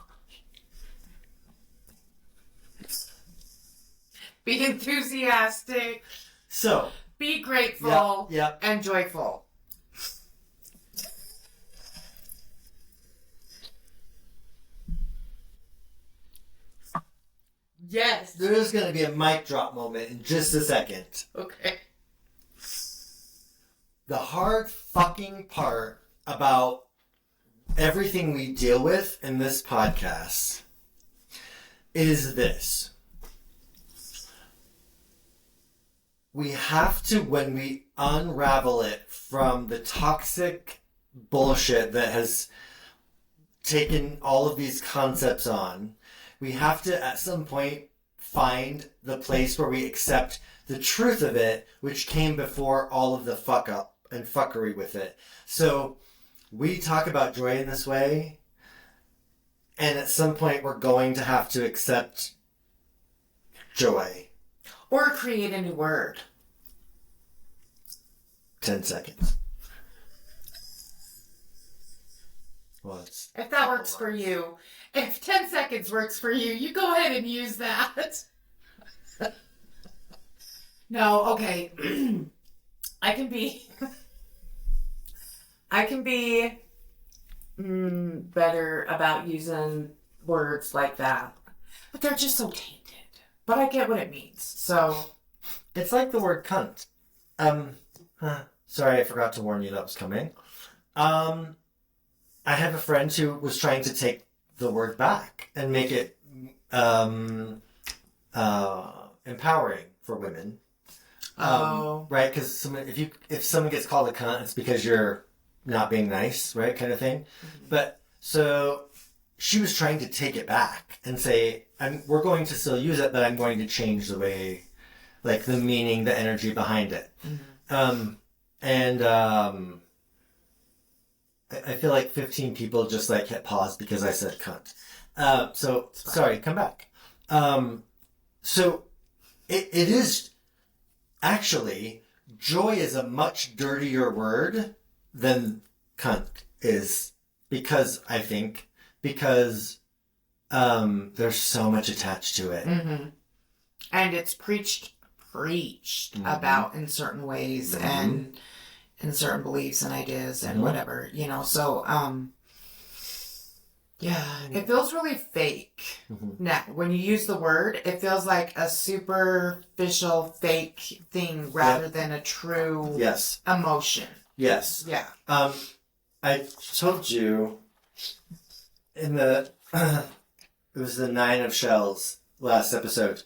Be enthusiastic. So, Be grateful. Yep. And joyful. Yes. There is going to be a mic drop moment in just a second. Okay. The hard fucking part about everything we deal with in this podcast is this. We have to, when we unravel it from the toxic bullshit that has taken all of these concepts on, we have to at some point find the place where we accept the truth of it, which came before all of the fuck up and fuckery with it. So we talk about joy in this way, and at some point we're going to have to accept joy. Or create a new word. 10 seconds. Well, If that works for you. If 10 seconds works for you, you go ahead and use that. No, okay. I can be better about using words like that. But they're just so tainted. But I get what it means. So it's like the word cunt. Sorry, I forgot to warn you that was coming. I have a friend who was trying to take the word back and make it empowering for women. Right? Because if someone gets called a cunt, it's because you're not being nice, right? Kind of thing. Mm-hmm. But so she was trying to take it back and say, we're going to still use it, but I'm going to change the way, like the meaning, the energy behind it. Mm-hmm. I feel like 15 people just like hit pause because I said cunt. So sorry, come back. So it is actually, joy is a much dirtier word than cunt is, because there's so much attached to it. Mm-hmm. And it's preached mm-hmm. about in certain ways mm-hmm. and in certain beliefs and ideas and mm-hmm. whatever, so yeah, it feels really fake. Mm-hmm. Now when you use the word, it feels like a superficial fake thing rather than a true emotion. Yes. Yeah. I told you in the it was the 9 of Shells last episode,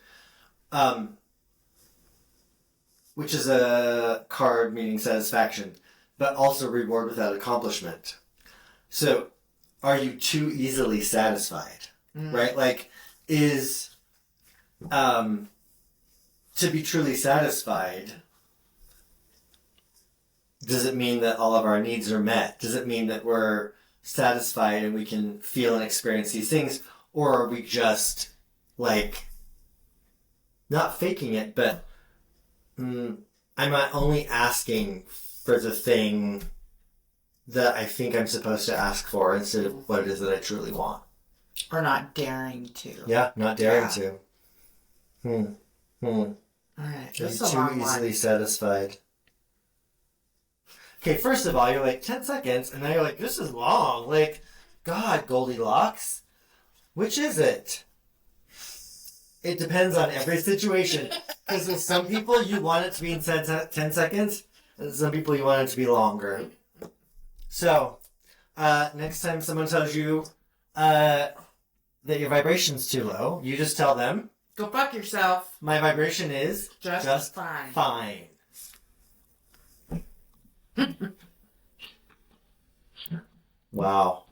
which is a card meaning satisfaction, but also reward without accomplishment. So, are you too easily satisfied? Mm. Right? Like, is to be truly satisfied, does it mean that all of our needs are met? Does it mean that we're satisfied and we can feel and experience these things? Or are we just, like, not faking it, but I'm only asking for the thing that I think I'm supposed to ask for instead of what it is that I truly want. Or not daring to. Yeah, not daring to. All right. Are you too easily satisfied? Okay, first of all, you're like 10 seconds, and now you're like, this is long. Like, God, Goldilocks. Which is it? It depends on every situation. Because with some people, you want it to be in 10 seconds, and some people, you want it to be longer. So, next time someone tells you that your vibration's too low, you just tell them, go fuck yourself. My vibration is just fine. Wow.